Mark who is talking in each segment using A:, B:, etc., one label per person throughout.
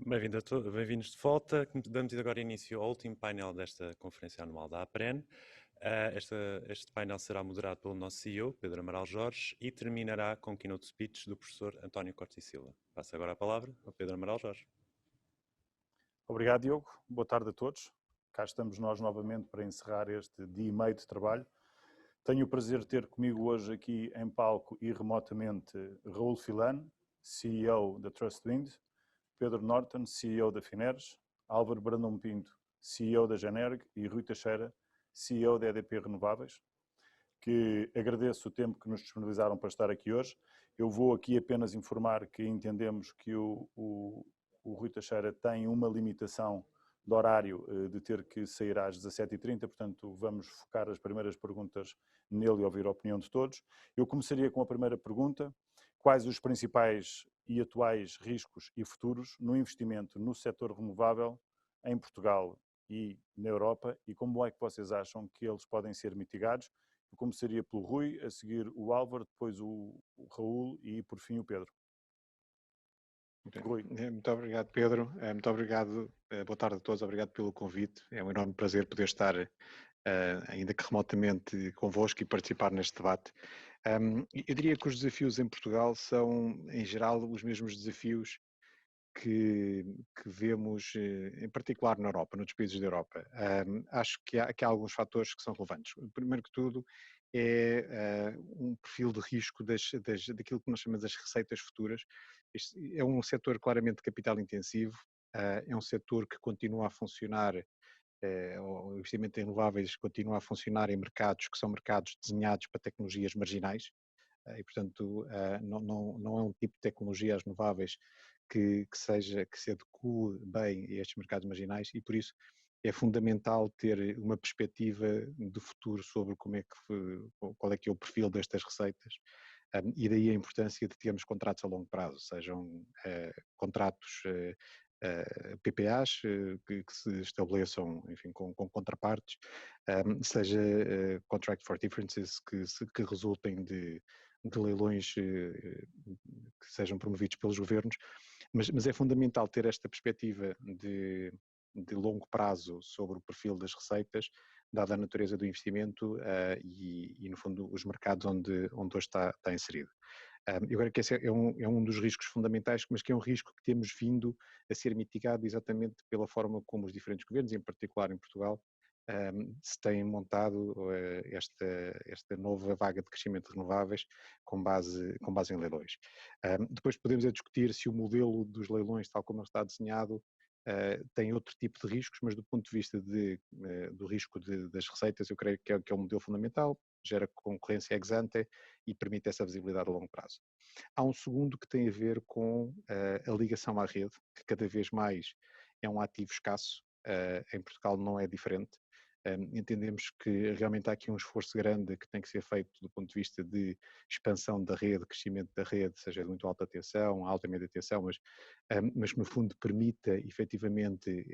A: Bem-vindos de volta. Damos agora início ao último painel desta conferência anual da APREN. Este painel será moderado pelo nosso CEO, Pedro Amaral Jorge, e terminará com o keynote speech do professor António Cortes e Silva. Passo agora a palavra ao Pedro Amaral Jorge.
B: Obrigado, Diogo. Boa tarde a todos. Cá estamos nós novamente para encerrar este dia e meio de trabalho. Tenho o prazer de ter comigo hoje aqui em palco e remotamente Raul Filano, CEO da Trustwind, Pedro Norton, CEO da Fineres, Álvaro Brandão Pinto, CEO da Generg e Rui Teixeira, CEO da EDP Renováveis, que agradeço o tempo que nos disponibilizaram para estar aqui hoje. Eu vou aqui apenas informar que entendemos que o Rui Teixeira tem uma limitação de horário de ter que sair às 17h30, portanto vamos focar as primeiras perguntas nele e ouvir a opinião de todos. Eu começaria com a primeira pergunta: quais os principais e atuais riscos e futuros no investimento no setor renovável em Portugal e na Europa, e como é que vocês acham que eles podem ser mitigados? Eu começaria pelo Rui, a seguir o Álvaro, depois o Raul e por fim o Pedro.
C: Rui. Muito obrigado, Pedro. Muito obrigado. Boa tarde a todos. Obrigado pelo convite. É um enorme prazer poder estar, ainda que remotamente, convosco e participar neste debate. Eu diria que os desafios em Portugal são, em geral, os mesmos desafios que vemos, em particular na Europa, noutros países da Europa. Acho que há alguns fatores que são relevantes. Primeiro que tudo é um perfil de risco daquilo que nós chamamos das receitas futuras. Este é um setor claramente capital intensivo, é um setor que continua a funcionar, o investimento em renováveis continua a funcionar em mercados que são mercados desenhados para tecnologias marginais, e portanto não é um tipo de tecnologia, as renováveis, que se adeque bem a estes mercados marginais, e por isso é fundamental ter uma perspectiva de futuro sobre qual é que é o perfil destas receitas, e daí a importância de termos contratos a longo prazo, sejam contratos PPAs que se estabeleçam, enfim, com contrapartes, seja Contract for Differences que resultem de leilões que sejam promovidos pelos governos, mas é fundamental ter esta perspectiva de longo prazo sobre o perfil das receitas, dada a natureza do investimento e no fundo, os mercados onde hoje está inserido. Eu creio que esse é um dos riscos fundamentais, mas que é um risco que temos vindo a ser mitigado exatamente pela forma como os diferentes governos, em particular em Portugal, se têm montado esta nova vaga de crescimento de renováveis com base em leilões. Depois podemos discutir se o modelo dos leilões, tal como ele está desenhado, tem outro tipo de riscos, mas do ponto de vista do risco das receitas, eu creio que é um modelo fundamental, gera concorrência ex ante e permite essa visibilidade a longo prazo. Há um segundo que tem a ver com a ligação à rede, que cada vez mais é um ativo escasso, em Portugal não é diferente. Entendemos que realmente há aqui um esforço grande que tem que ser feito do ponto de vista de expansão da rede, crescimento da rede, seja de muito alta tensão, alta e média tensão, mas que no fundo permita efetivamente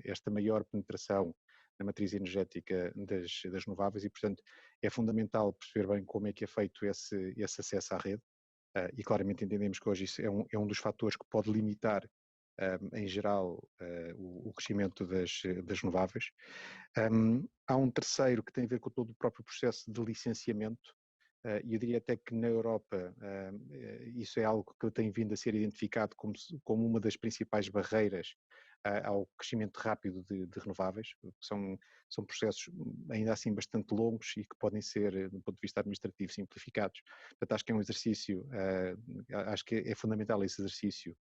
C: esta maior penetração na matriz energética das renováveis, e portanto é fundamental perceber bem como é que é feito esse acesso à rede, e claramente entendemos que hoje isso é um dos fatores que pode limitar em geral o crescimento das renováveis. Há um terceiro que tem a ver com todo o próprio processo de licenciamento, e eu diria até que na Europa isso é algo que tem vindo a ser identificado como uma das principais barreiras ao crescimento rápido de renováveis. São processos ainda assim bastante longos e que podem ser, do ponto de vista administrativo, simplificados. Portanto, acho que é um exercício, acho que é fundamental esse exercício,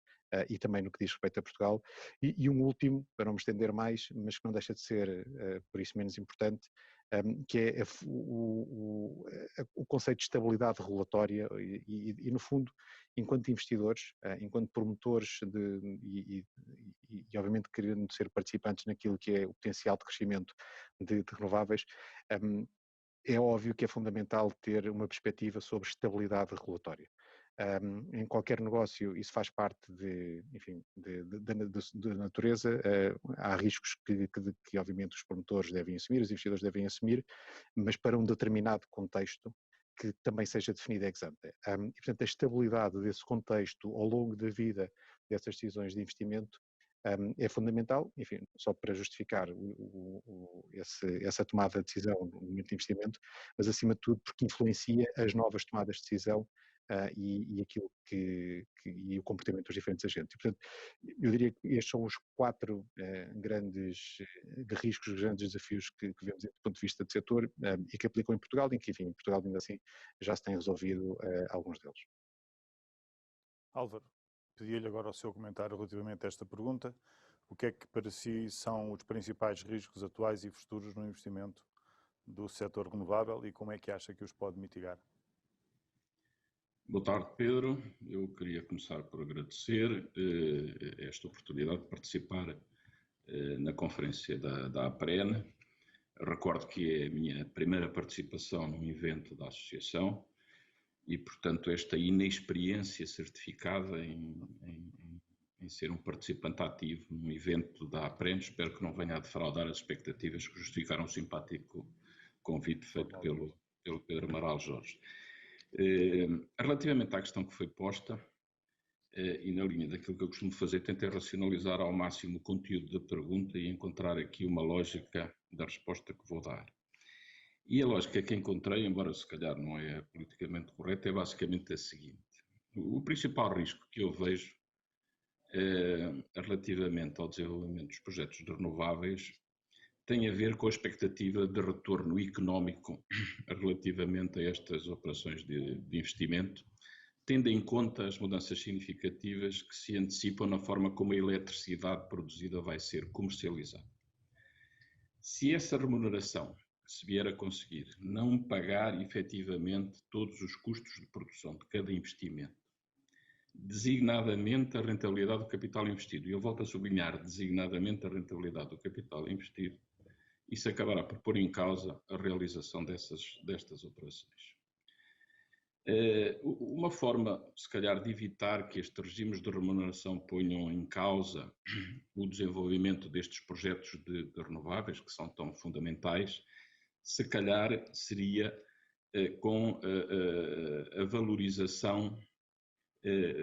C: e também no que diz respeito a Portugal. E um último, para não me estender mais, mas que não deixa de ser, por isso, menos importante, que é o conceito de estabilidade regulatória e, no fundo, enquanto investidores, enquanto promotores e obviamente querendo ser participantes naquilo que é o potencial de crescimento de renováveis, é óbvio que é fundamental ter uma perspectiva sobre estabilidade regulatória. Em qualquer negócio isso faz parte da natureza, há riscos que obviamente os promotores devem assumir, os investidores devem assumir, mas para um determinado contexto que também seja definido ex ante. E portanto a estabilidade desse contexto ao longo da vida dessas decisões de investimento é fundamental, enfim, só para justificar essa tomada de decisão no momento de investimento, mas acima de tudo porque influencia as novas tomadas de decisão e aquilo e o comportamento dos diferentes agentes. E, portanto, eu diria que estes são os 4 grandes riscos, grandes desafios que vemos do ponto de vista do setor e que aplicam em Portugal, e que, enfim, em Portugal ainda assim já se têm resolvido alguns deles.
B: Álvaro, pedi-lhe agora o seu comentário relativamente a esta pergunta. O que é que para si são os principais riscos atuais e futuros no investimento do setor renovável e como é que acha que os pode mitigar?
D: Boa tarde, Pedro. Eu queria começar por agradecer esta oportunidade de participar na conferência da APREN. Recordo que é a minha primeira participação num evento da associação e, portanto, esta inexperiência certificada em ser um participante ativo num evento da APREN, espero que não venha a defraudar as expectativas que justificaram o simpático convite feito pelo Pedro Amaral Jorge. Relativamente à questão que foi posta, e na linha daquilo que eu costumo fazer, tentei racionalizar ao máximo o conteúdo da pergunta e encontrar aqui uma lógica da resposta que vou dar. E a lógica que encontrei, embora se calhar não é politicamente correta, é basicamente a seguinte. O principal risco que eu vejo relativamente ao desenvolvimento dos projetos de renováveis tem a ver com a expectativa de retorno económico relativamente a estas operações de investimento, tendo em conta as mudanças significativas que se antecipam na forma como a eletricidade produzida vai ser comercializada. Se essa remuneração se vier a conseguir não pagar efetivamente todos os custos de produção de cada investimento, designadamente a rentabilidade do capital investido, e eu volto a sublinhar designadamente a rentabilidade do capital investido, isso acabará por pôr em causa a realização destas operações. Uma forma, se calhar, de evitar que estes regimes de remuneração ponham em causa o desenvolvimento destes projetos de renováveis, que são tão fundamentais, se calhar seria com a valorização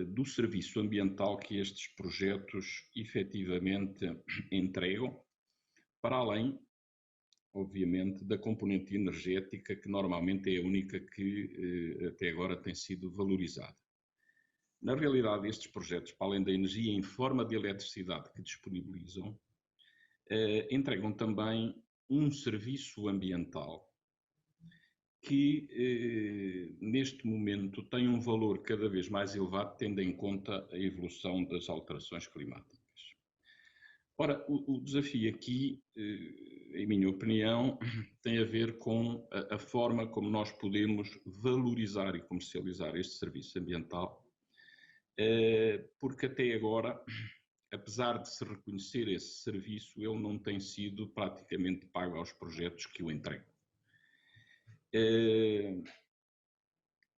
D: do serviço ambiental que estes projetos efetivamente entregam, para além, obviamente, da componente energética, que normalmente é a única que até agora tem sido valorizada. Na realidade, estes projetos, para além da energia em forma de eletricidade que disponibilizam, entregam também um serviço ambiental que, neste momento, tem um valor cada vez mais elevado, tendo em conta a evolução das alterações climáticas. Ora, o desafio aqui, em minha opinião, tem a ver com a forma como nós podemos valorizar e comercializar este serviço ambiental, porque até agora, apesar de se reconhecer esse serviço, ele não tem sido praticamente pago aos projetos que o entregam.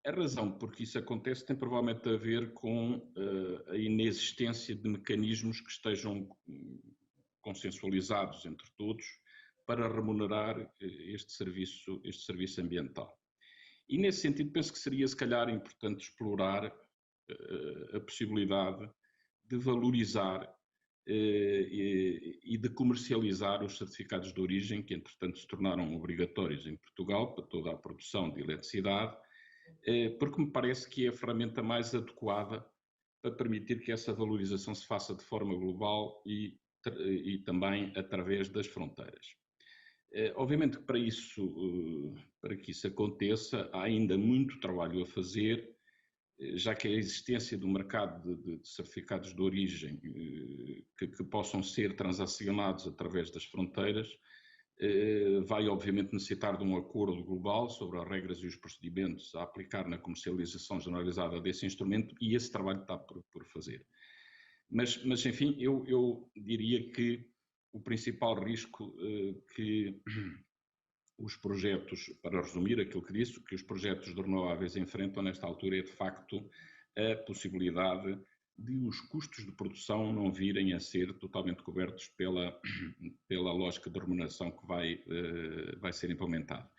D: A razão por que isso acontece tem provavelmente a ver com a inexistência de mecanismos que estejam consensualizados entre todos para remunerar este serviço ambiental. E nesse sentido penso que seria se calhar importante explorar a possibilidade de valorizar e de comercializar os certificados de origem, que entretanto se tornaram obrigatórios em Portugal para toda a produção de eletricidade, porque me parece que é a ferramenta mais adequada para permitir que essa valorização se faça de forma global e também através das fronteiras. Obviamente que para que isso aconteça, há ainda muito trabalho a fazer, já que a existência do mercado de certificados de origem que possam ser transacionados através das fronteiras, vai obviamente necessitar de um acordo global sobre as regras e os procedimentos a aplicar na comercialização generalizada desse instrumento, e esse trabalho está por fazer. Mas enfim, eu diria que o principal risco que os projetos, para resumir aquilo que disse, que os projetos de renováveis enfrentam nesta altura é de facto a possibilidade de os custos de produção não virem a ser totalmente cobertos pela lógica de remuneração que vai ser implementada.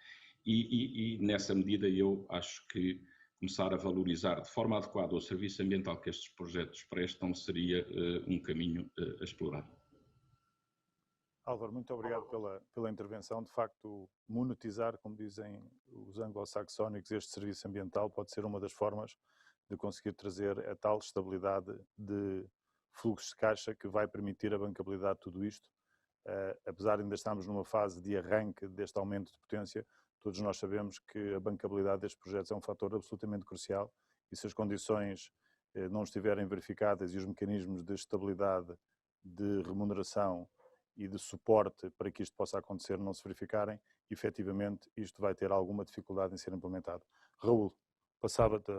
D: E nessa medida eu acho que começar a valorizar de forma adequada o serviço ambiental que estes projetos prestam seria um caminho a explorar.
B: Álvaro, muito obrigado pela intervenção. De facto, monetizar, como dizem os anglo-saxónicos, este serviço ambiental pode ser uma das formas de conseguir trazer a tal estabilidade de fluxos de caixa que vai permitir a bancabilidade de tudo isto. Apesar de ainda estarmos numa fase de arranque deste aumento de potência, todos nós sabemos que a bancabilidade destes projetos é um fator absolutamente crucial e se as condições não estiverem verificadas e os mecanismos de estabilidade, de remuneração e de suporte para que isto possa acontecer não se verificarem, efetivamente isto vai ter alguma dificuldade em ser implementado. Raul, passava-te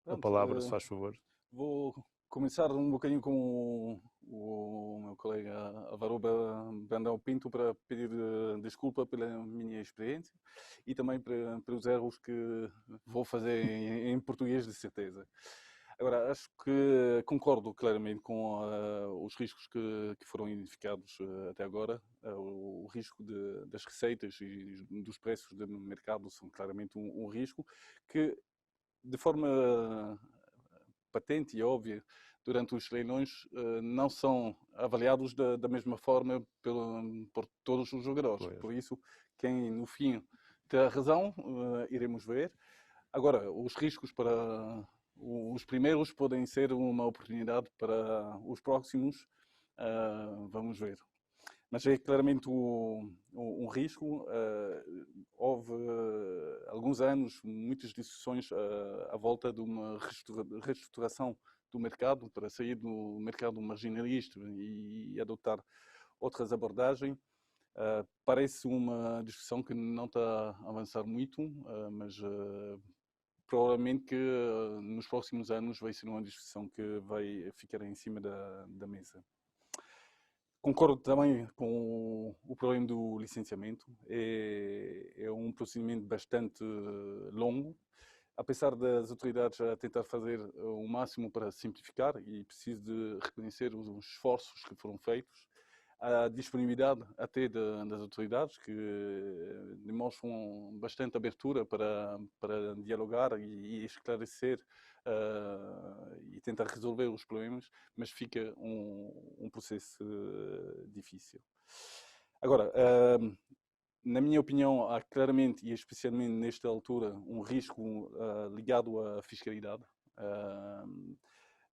B: a palavra, se faz favor.
E: Vou começar um bocadinho com o meu colega Álvaro Brandão Pinto para pedir desculpa pela minha experiência e também pelos erros que vou fazer em português, de certeza. Agora, acho que concordo claramente com os riscos que foram identificados até agora. O risco das receitas e dos preços do mercado são claramente um risco que, de forma patente e óbvia, durante os leilões não são avaliados da mesma forma por todos os jogadores.
B: Pois.
E: Por isso, quem no fim terá razão, iremos ver. Agora, os riscos para os primeiros podem ser uma oportunidade para os próximos, vamos ver. Mas é claramente um risco. Houve alguns anos muitas discussões à volta de uma reestruturação do mercado para sair do mercado marginalista e adotar outras abordagens. Parece uma discussão que não está a avançar muito, mas provavelmente que nos próximos anos vai ser uma discussão que vai ficar em cima da mesa. Concordo também com o problema do licenciamento. É um procedimento bastante longo. Apesar das autoridades a tentar fazer o máximo para simplificar, e preciso de reconhecer os esforços que foram feitos, a disponibilidade até das autoridades, que demonstram bastante abertura para dialogar e esclarecer e tentar resolver os problemas, mas fica um processo difícil. Agora, na minha opinião, há claramente, e especialmente nesta altura, um risco ligado à fiscalidade.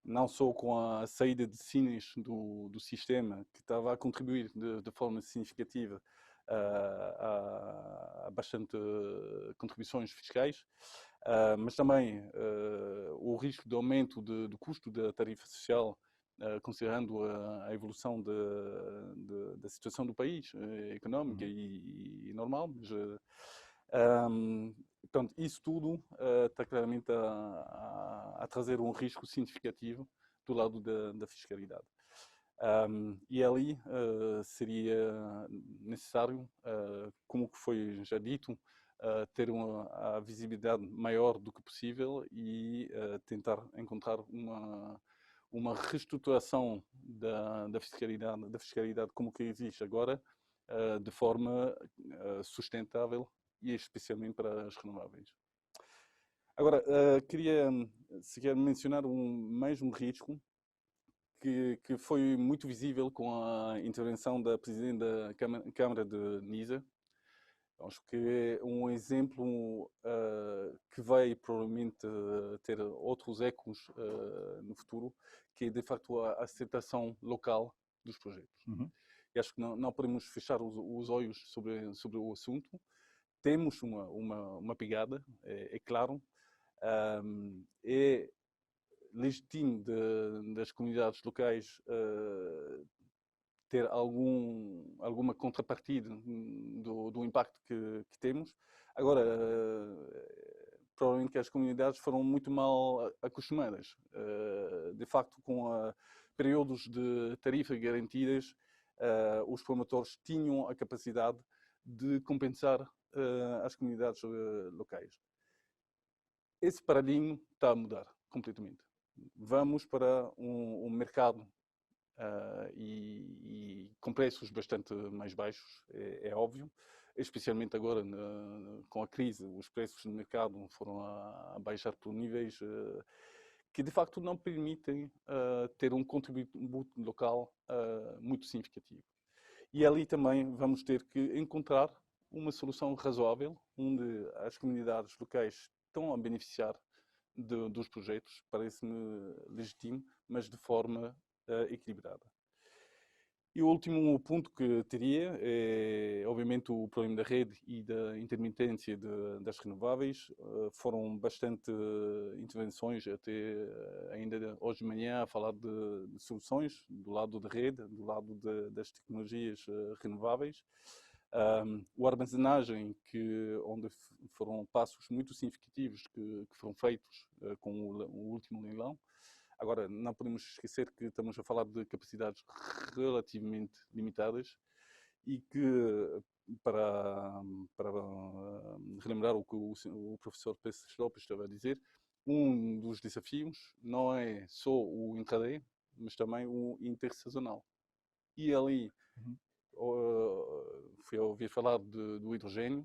E: Não só com a saída de Sines do sistema, que estava a contribuir de forma significativa a bastante contribuições fiscais, mas também o risco de aumento do custo da tarifa social, considerando a evolução da situação do país, económica e normal. Mas, portanto, isso tudo está claramente a trazer um risco significativo do lado da fiscalidade. E ali seria necessário, como foi já dito, ter a visibilidade maior do que possível e tentar encontrar uma reestruturação da fiscalidade como que existe agora, de forma sustentável e especialmente para as renováveis. Agora, queria sequer mencionar mais um risco que foi muito visível com a intervenção da Presidente da Câmara de Nisa. Acho que é um exemplo que vai provavelmente ter outros ecos no futuro, que é de facto a aceitação local dos projetos.
B: Uhum.
E: E acho que não podemos fechar os olhos sobre o assunto. Temos uma pegada, é claro. É legítimo das comunidades locais ter alguma contrapartida do impacto que temos. Agora, provavelmente que as comunidades foram muito mal acostumadas. De facto, com períodos de tarifa garantidas, os promotores tinham a capacidade de compensar as comunidades locais. Esse paradigma está a mudar completamente. Vamos para um mercado e com preços bastante mais baixos, é óbvio, especialmente agora com a crise, os preços no mercado foram a baixar por níveis que de facto não permitem ter um contributo local muito significativo. E ali também vamos ter que encontrar uma solução razoável, onde as comunidades locais estão a beneficiar dos projetos, parece-me legítimo, mas de forma equilibrada. E o último ponto que teria é, obviamente, o problema da rede e da intermitência das renováveis. Foram bastante intervenções, até ainda hoje de manhã, a falar de soluções do lado da rede, do lado das tecnologias renováveis. O armazenagem, onde foram passos muito significativos que foram feitos com o último leilão. Agora, não podemos esquecer que estamos a falar de capacidades relativamente limitadas e que, para relembrar o que o professor Pesce Lopes estava a dizer, um dos desafios não é só o intraday, mas também o intersazonal. E ali, fui a ouvir falar do hidrogênio.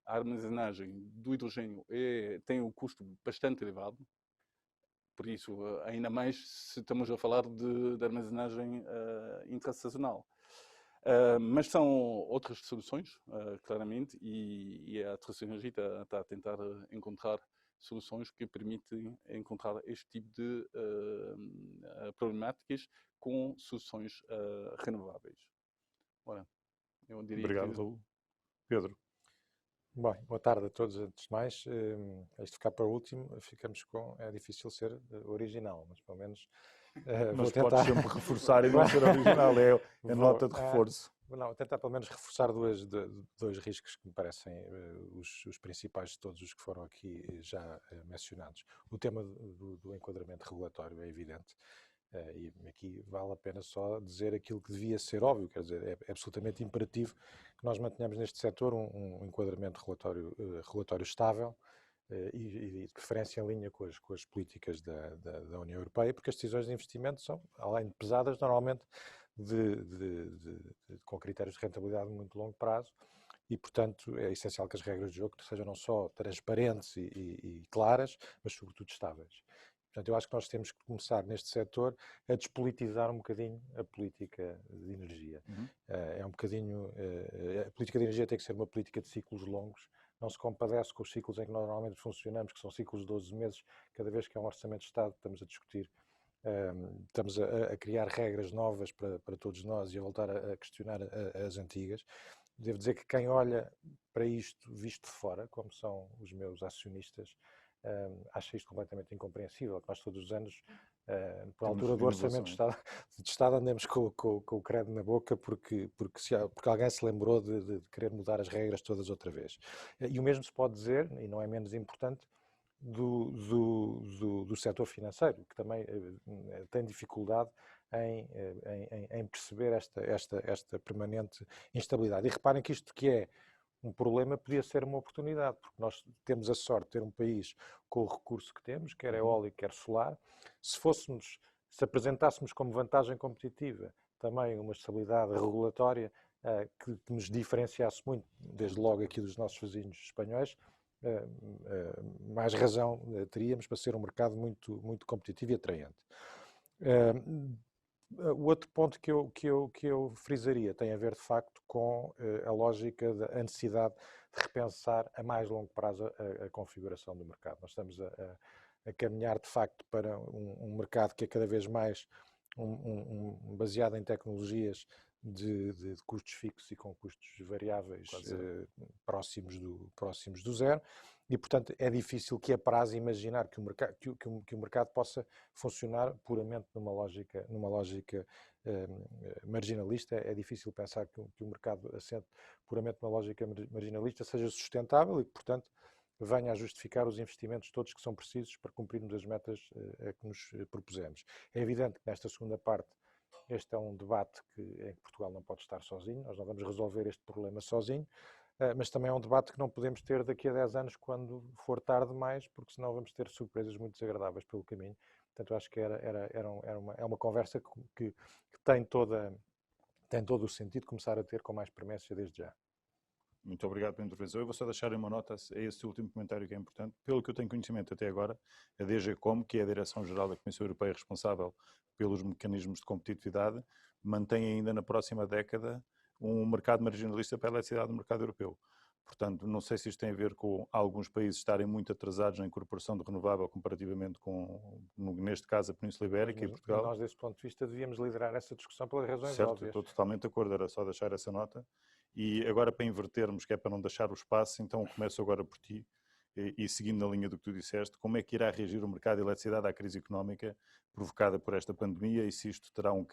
E: A armazenagem do hidrogênio tem um custo bastante elevado. Por isso, ainda mais se estamos a falar de armazenagem intrasazonal. Mas são outras soluções, claramente, e a Transição Energia está a tentar encontrar soluções que permitem encontrar este tipo de problemáticas com soluções renováveis. Ora, eu diria
B: Obrigado, Raul. Pedro.
F: Bem, boa tarde a todos. Antes de mais, isto ficar para o último, ficamos com... É difícil ser original, mas pelo menos
B: Mas
F: vou
B: podes
F: tentar...
B: sempre reforçar e não ser original, é a nota de reforço.
F: Não, tentar pelo menos reforçar dois riscos que me parecem os principais de todos os que foram aqui já mencionados. O tema do enquadramento regulatório é evidente. E aqui vale a pena só dizer aquilo que devia ser óbvio, quer dizer, é absolutamente imperativo que nós mantenhamos neste setor um enquadramento regulatório estável e de preferência em linha com as políticas da União Europeia, porque as decisões de investimento são, além de pesadas, normalmente com critérios de rentabilidade de muito longo prazo, e, portanto, é essencial que as regras de jogo sejam não só transparentes e claras, mas, sobretudo, estáveis. Portanto, eu acho que nós temos que começar neste setor a despolitizar um bocadinho a política de energia. É um bocadinho... a política de energia tem que ser uma política de ciclos longos, não se compadece com os ciclos em que nós normalmente funcionamos, que são ciclos de 12 meses. Cada vez que é um orçamento de Estado, estamos a discutir, estamos a criar regras novas para todos nós e a voltar a questionar as antigas. Devo dizer que quem olha para isto visto de fora, como são os meus acionistas, acha isto completamente incompreensível, que nós todos os anos, por altura do orçamento de Estado, andemos com o credo na boca porque alguém se lembrou de querer mudar as regras todas outra vez. E o mesmo se pode dizer, e não é menos importante, do setor financeiro, que também tem dificuldade em perceber esta permanente instabilidade. E reparem que isto que é um problema podia ser uma oportunidade, porque nós temos a sorte de ter um país com o recurso que temos, quer eólico, quer solar. Se apresentássemos como vantagem competitiva também uma estabilidade regulatória que nos diferenciasse muito, desde logo aqui dos nossos vizinhos espanhóis, mais razão teríamos para ser um mercado muito, muito competitivo e atraente. O outro ponto que eu frisaria tem a ver, de facto, com a lógica da necessidade de repensar a mais longo prazo a configuração do mercado. Nós estamos a caminhar, de facto, para um mercado que é cada vez mais baseado em tecnologias de custos fixos e com custos variáveis próximos do zero. E, portanto, é difícil que a prazo imaginar que o mercado possa funcionar puramente numa lógica marginalista. É difícil pensar que o mercado assente puramente numa lógica marginalista seja sustentável e que, portanto, venha a justificar os investimentos todos que são precisos para cumprirmos as metas a que nos propusemos. É evidente que nesta segunda parte este é um debate em que Portugal não pode estar sozinho, nós não vamos resolver este problema sozinho. mas também é um debate que não podemos ter daqui a 10 anos quando for tarde demais, porque senão vamos ter surpresas muito desagradáveis pelo caminho. Portanto, acho que é uma conversa que tem todo o sentido de começar a ter com mais premência desde já.
B: Muito obrigado pela intervenção. Eu vou só deixar uma nota a esse último comentário que é importante. Pelo que eu tenho conhecimento até agora, a DGCOM, que é a Direção-Geral da Comissão Europeia responsável pelos mecanismos de competitividade, mantém ainda na próxima década um mercado marginalista para a eletricidade no mercado europeu. Portanto, não sei se isto tem a ver com alguns países estarem muito atrasados na incorporação de renovável comparativamente com, neste caso, a Península Ibérica e Portugal.
F: Nós, desse ponto de vista, devíamos liderar essa discussão pelas razões
B: certo,
F: óbvias.
B: Estou totalmente de acordo, era só deixar essa nota. E agora, para invertermos, que é para não deixar o espaço, então começo agora por ti, e seguindo na linha do que tu disseste, como é que irá reagir o mercado de eletricidade à crise económica provocada por esta pandemia e se isto terá um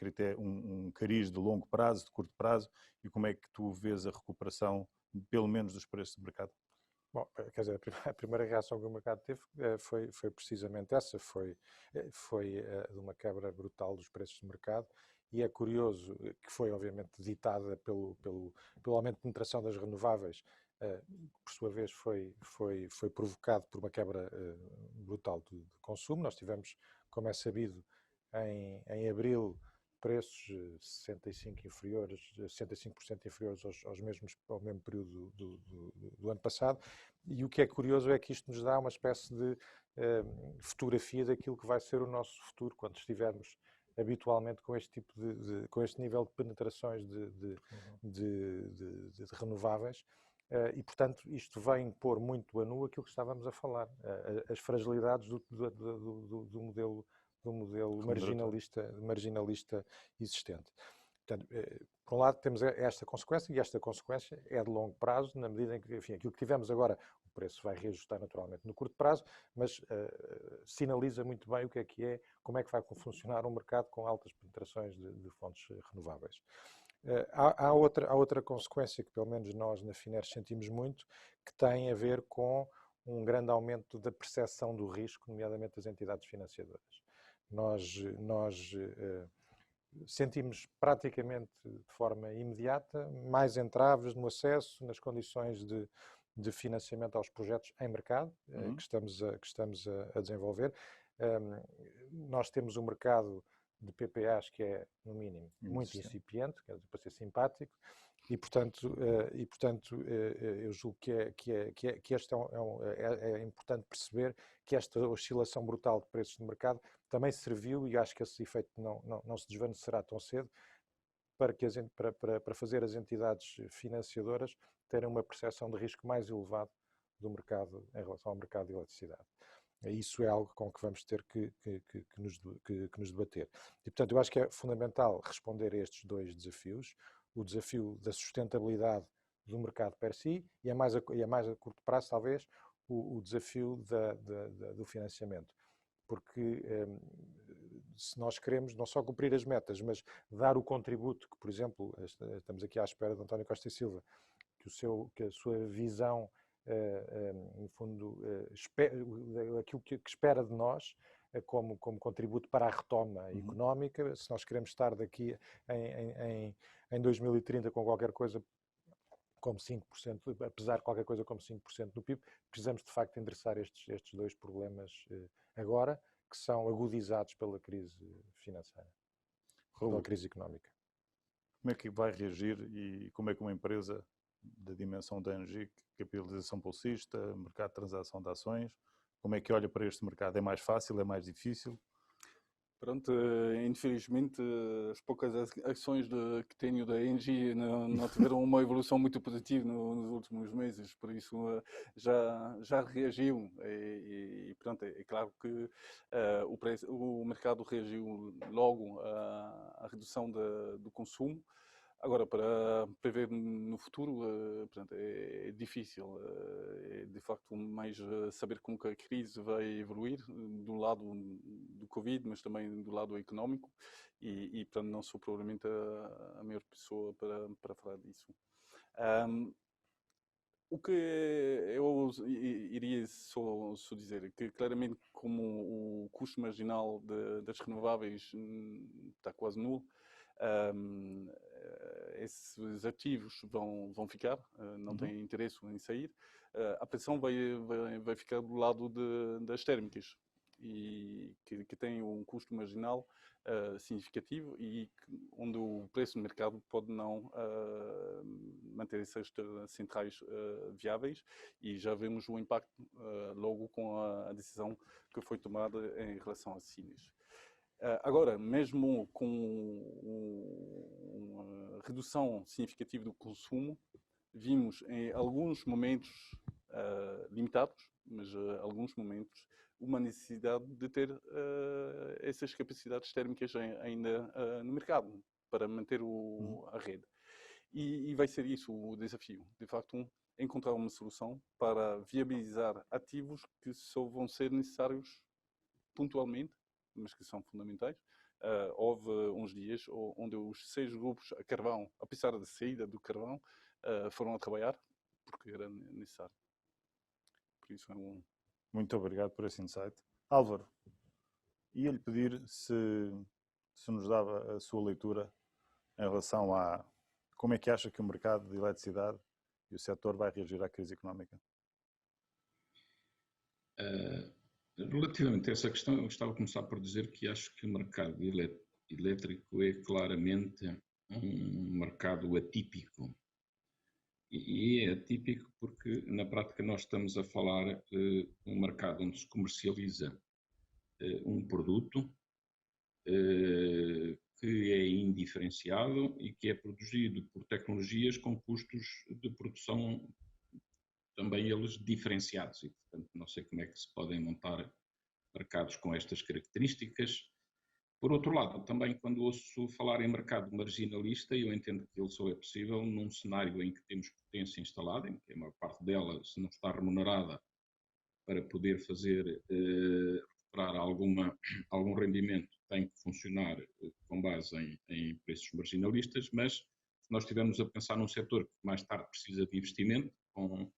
B: cariz de longo prazo, de curto prazo, e como é que tu vês a recuperação, pelo menos, dos preços de mercado?
F: Bom, quer dizer, a primeira reação que o mercado teve foi precisamente essa, foi de uma quebra brutal dos preços de mercado, e é curioso que foi obviamente ditada pelo aumento de penetração das renováveis, por sua vez foi provocado por uma quebra brutal de consumo. Nós tivemos, como é sabido, em abril, preços 65% inferiores ao mesmo período do ano passado, e o que é curioso é que isto nos dá uma espécie de fotografia daquilo que vai ser o nosso futuro quando estivermos habitualmente com este tipo com este nível de penetrações de renováveis, e portanto isto vem pôr muito a nu aquilo que estávamos a falar, as fragilidades do modelo marginalista existente. Portanto, por um lado temos esta consequência, e esta consequência é de longo prazo, na medida em que, enfim, aquilo que tivemos agora, o preço vai reajustar naturalmente no curto prazo, mas sinaliza muito bem como é que vai funcionar um mercado com altas penetrações de fontes renováveis. Há outra consequência que pelo menos nós na Fineres sentimos muito, que tem a ver com um grande aumento da percepção do risco, nomeadamente das entidades financiadoras. Nós sentimos praticamente de forma imediata mais entraves no acesso, nas condições de financiamento aos projetos em mercado que estamos a desenvolver. Nós temos um mercado de PPAs que é, no mínimo, muito incipiente, quer dizer, para ser simpático, e portanto eu julgo que este é importante perceber que esta oscilação brutal de preços de mercado também serviu, e acho que esse efeito não se desvanecerá tão cedo, para fazer as entidades financiadoras terem uma percepção de risco mais elevado do mercado em relação ao mercado de eletricidade. Isso é algo com que vamos ter que nos debater. E, portanto, eu acho que é fundamental responder a estes dois desafios: o desafio da sustentabilidade do mercado per si e a mais a curto prazo, talvez, o desafio do financiamento. Porque se nós queremos não só cumprir as metas, mas dar o contributo que, por exemplo, estamos aqui à espera de António Costa e Silva, que a sua visão, no fundo, aquilo que espera de nós como contributo para a retoma económica. Se nós queremos estar daqui em 2030 com qualquer coisa como 5%, apesar de qualquer coisa como 5% do PIB, precisamos de facto endereçar estes dois problemas agora, que são agudizados pela crise financeira, pela crise económica.
B: Como é que vai reagir e como é que uma empresa da dimensão da ENGIE, capitalização bolsista, mercado de transação de ações, como é que olha para este mercado? É mais fácil, é mais difícil?
E: Pronto, infelizmente as poucas ações que tenho da ENGIE não tiveram uma evolução muito positiva nos últimos meses, por isso já reagiu e pronto, é claro que o mercado reagiu logo à redução do consumo. Agora, para prever no futuro, portanto, é difícil. É de facto mais saber como que a crise vai evoluir, do lado do Covid, mas também do lado económico, e portanto, não sou provavelmente a melhor pessoa para falar disso. O que eu iria só dizer é que, claramente, como o custo marginal das renováveis está quase nulo, esses ativos vão ficar, não têm interesse em sair. A pressão vai ficar do lado das térmicas, e que tem um custo marginal significativo e onde o preço de mercado pode não manter essas centrais viáveis, e já vemos o impacto logo com a decisão que foi tomada em relação às Sines. Agora, mesmo com uma redução significativa do consumo, vimos em alguns momentos limitados, mas alguns momentos, uma necessidade de ter essas capacidades térmicas ainda no mercado para manter a rede. E vai ser isso o desafio, de facto, encontrar uma solução para viabilizar ativos que só vão ser necessários pontualmente, mas que são fundamentais. Houve uns dias onde os 6 grupos a carvão, apesar da saída do carvão, foram a trabalhar porque era necessário. Por isso é
B: Muito obrigado por esse insight. Álvaro, ia-lhe pedir se nos dava a sua leitura em relação a como é que acha que o mercado de eletricidade e o setor vai reagir à crise económica.
D: Relativamente a essa questão, eu gostava de começar por dizer que acho que o mercado elétrico é claramente um mercado atípico. E é atípico porque, na prática, nós estamos a falar de um mercado onde se comercializa um produto que é indiferenciado e que é produzido por tecnologias com custos de produção também eles diferenciados. E, portanto, não sei como é que se podem montar mercados com estas características. Por outro lado, também quando ouço falar em mercado marginalista, eu entendo que ele só é possível num cenário em que temos potência instalada, em que a maior parte dela, se não está remunerada para poder fazer recuperar algum rendimento, tem que funcionar com base em preços marginalistas, mas se nós estivermos a pensar num setor que mais tarde precisa de investimento, com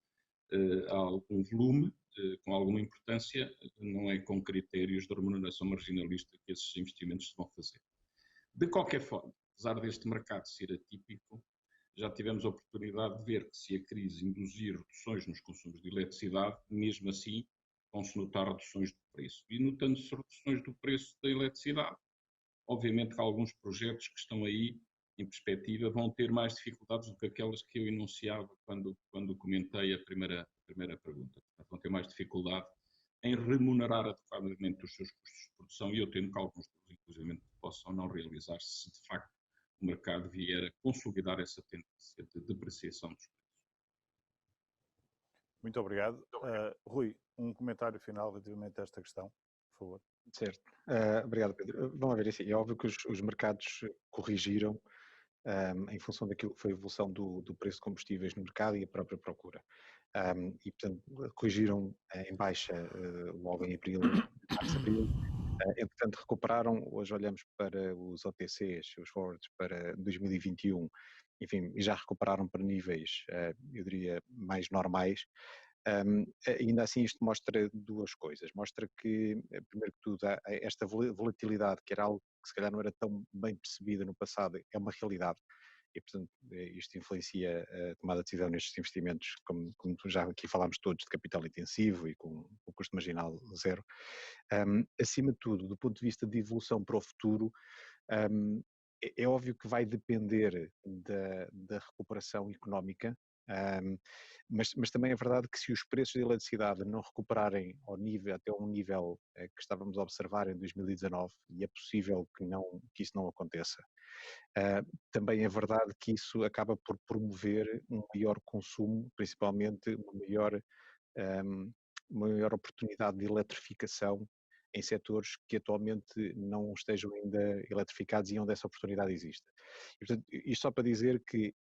D: algum volume, com alguma importância, não é com critérios de remuneração marginalista que esses investimentos se vão fazer. De qualquer forma, apesar deste mercado ser atípico, já tivemos a oportunidade de ver que se a crise induzir reduções nos consumos de eletricidade, mesmo assim vão-se notar reduções do preço. E notando-se reduções do preço da eletricidade, obviamente que alguns projetos que estão aí em perspectiva vão ter mais dificuldades do que aquelas que eu enunciava quando comentei a primeira pergunta. Portanto, vão ter mais dificuldade em remunerar adequadamente os seus custos de produção, e eu temo que alguns deles, inclusive, possam não realizar-se se de facto o mercado vier a consolidar essa tendência de depreciação dos preços.
B: Muito obrigado. Rui, um comentário final relativamente a esta questão, por favor.
C: Certo. Obrigado, Pedro. Vamos ver, assim, é óbvio que os mercados corrigiram em função daquilo que foi a evolução do preço de combustíveis no mercado e a própria procura. E, portanto, corrigiram em baixa logo em abril, março-abril. Entretanto, recuperaram. Hoje olhamos para os OTCs, os forwards, para 2021, enfim, e já recuperaram para níveis, eu diria, mais normais. Ainda assim, isto mostra duas coisas. Mostra que, primeiro que tudo, esta volatilidade, que era algo que se calhar não era tão bem percebida no passado, é uma realidade. E, portanto, isto influencia a tomada de decisão nestes investimentos, como já aqui falámos todos, de capital intensivo e com o custo marginal zero. Acima de tudo, do ponto de vista de evolução para o futuro, é óbvio que vai depender da recuperação económica, mas também é verdade que se os preços de eletricidade não recuperarem até um nível que estávamos a observar em 2019, e é possível que isso não aconteça, também é verdade que isso acaba por promover um maior consumo, principalmente uma maior oportunidade de eletrificação em setores que atualmente não estejam ainda eletrificados e onde essa oportunidade existe. E, portanto, isto só para dizer que,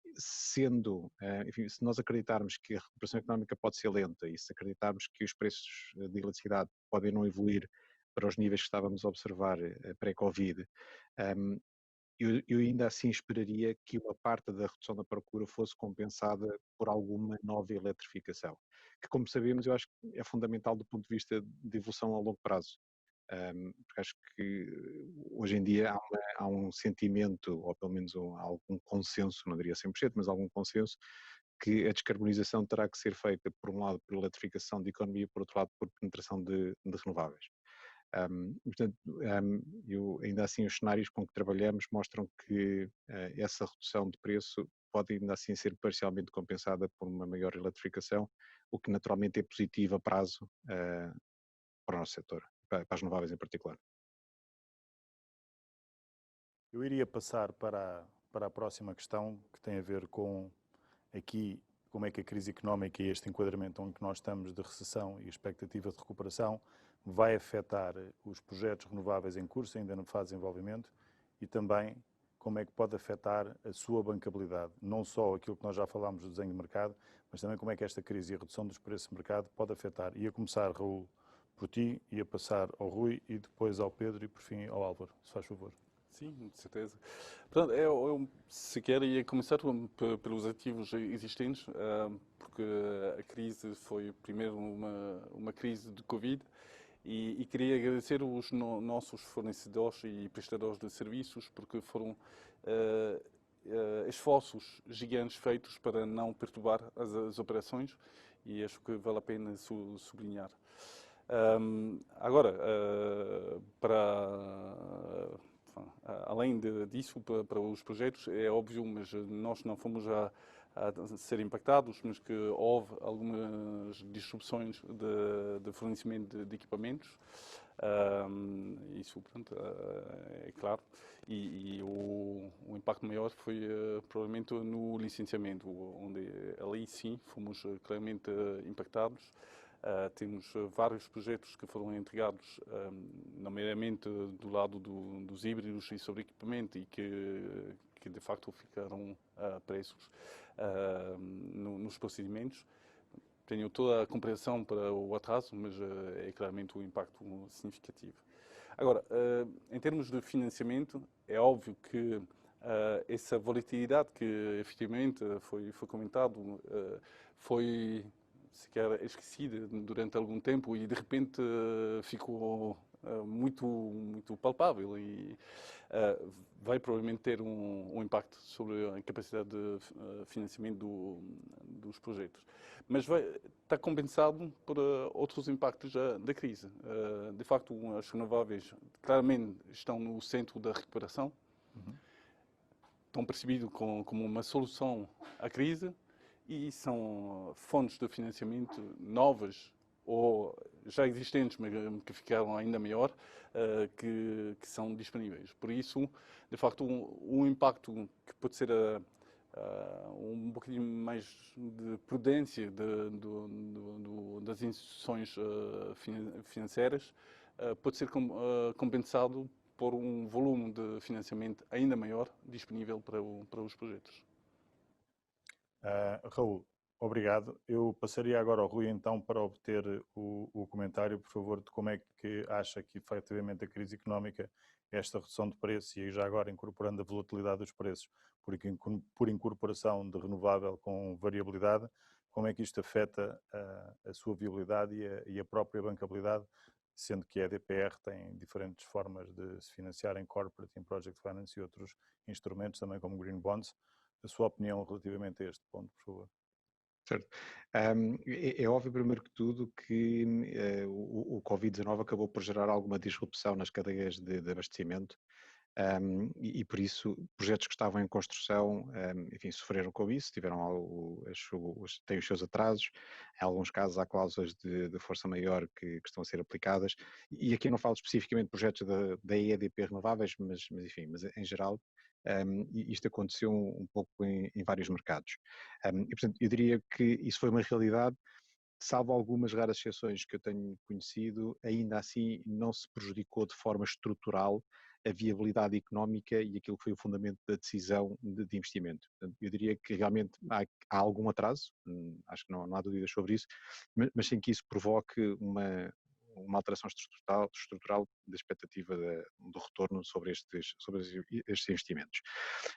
C: enfim, se nós acreditarmos que a recuperação económica pode ser lenta e se acreditarmos que os preços de eletricidade podem não evoluir para os níveis que estávamos a observar pré-Covid, eu ainda assim esperaria que uma parte da redução da procura fosse compensada por alguma nova eletrificação, que, como sabemos, eu acho que é fundamental do ponto de vista de evolução a longo prazo. Porque acho que hoje em dia há um sentimento, ou pelo menos algum consenso, não diria 100%, mas algum consenso, que a descarbonização terá que ser feita, por um lado, por eletrificação de economia, por outro lado, por penetração de renováveis. Portanto, ainda assim, os cenários com que trabalhamos mostram que essa redução de preço pode ainda assim ser parcialmente compensada por uma maior eletrificação, o que naturalmente é positivo a prazo para o nosso setor, para as renováveis em particular.
B: Eu iria passar para a próxima questão, que tem a ver com aqui como é que a crise económica e este enquadramento onde nós estamos de recessão e expectativa de recuperação vai afetar os projetos renováveis em curso, ainda na fase de desenvolvimento, e também como é que pode afetar a sua bancabilidade. Não só aquilo que nós já falámos do desenho de mercado, mas também como é que esta crise e a redução dos preços de mercado pode afetar. Ia começar, Raul, por ti, ia passar ao Rui e depois ao Pedro e por fim ao Álvaro, se faz favor.
E: Sim, de certeza. Portanto, eu sequer ia começar pelos ativos existentes, porque a crise foi primeiro uma crise de Covid e queria agradecer os nossos fornecedores e prestadores de serviços porque foram esforços gigantes feitos para não perturbar as operações e acho que vale a pena sublinhar. Agora, além disso, para os projetos, é óbvio, mas nós não fomos a ser impactados, mas que houve algumas disrupções de fornecimento de equipamentos. Isso, pronto, é claro. E o impacto maior foi provavelmente no licenciamento, onde ali sim fomos claramente impactados. Temos vários projetos que foram entregados, nomeadamente do lado dos híbridos e sobre equipamento e que de facto ficaram presos nos procedimentos. Tenho toda a compreensão para o atraso, mas é claramente um impacto significativo. Agora, em termos de financiamento, é óbvio que essa volatilidade que efetivamente foi comentado foi sequer esquecida durante algum tempo e de repente ficou muito palpável e vai provavelmente ter um impacto sobre a capacidade de financiamento dos projetos. Mas está compensado por outros impactos da crise. De facto, as renováveis claramente estão no centro da recuperação, estão percebidos como uma solução à crise e são fontes de financiamento novas ou já existentes, mas que ficaram ainda maior, que são disponíveis. Por isso, de facto, um impacto que pode ser um bocadinho mais de prudência das instituições financeiras pode ser compensado por um volume de financiamento ainda maior disponível para os projetos.
B: Raul, obrigado. Eu passaria agora ao Rui então para obter o comentário, por favor, de como é que acha que efetivamente a crise económica, esta redução de preços e já agora incorporando a volatilidade dos preços por incorporação de renovável com variabilidade, como é que isto afeta a sua viabilidade e a própria bancabilidade, sendo que a EDPR tem diferentes formas de se financiar em corporate, em project finance e outros instrumentos também como green bonds. A sua opinião relativamente a este ponto, por favor.
C: Certo. É óbvio, primeiro que tudo, que o Covid-19 acabou por gerar alguma disrupção nas cadeias de abastecimento e por isso projetos que estavam em construção, enfim, sofreram com isso, têm os seus atrasos, em alguns casos há cláusulas de força maior que estão a ser aplicadas e aqui não falo especificamente de projetos da EDP Renováveis, mas enfim, mas em geral isto aconteceu um pouco em vários mercados. E, portanto, eu diria que isso foi uma realidade, salvo algumas raras exceções que eu tenho conhecido, ainda assim não se prejudicou de forma estrutural a viabilidade económica e aquilo que foi o fundamento da decisão de investimento. Portanto, eu diria que realmente há algum atraso, acho que não há dúvidas sobre isso, mas sem que isso provoque uma alteração estrutural da expectativa do retorno sobre estes investimentos.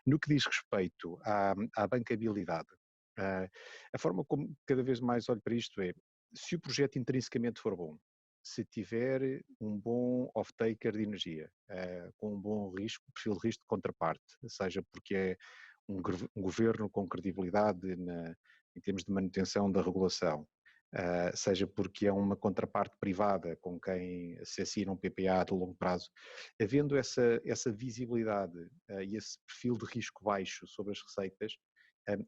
C: No que diz respeito à bancabilidade, a forma como cada vez mais olho para isto é, se o projeto intrinsecamente for bom, se tiver um bom off-taker de energia, com um bom risco, perfil de risco de contraparte, seja porque é um governo com credibilidade em termos de manutenção da regulação, seja porque é uma contraparte privada com quem se assina um PPA de longo prazo, havendo essa visibilidade e esse perfil de risco baixo sobre as receitas,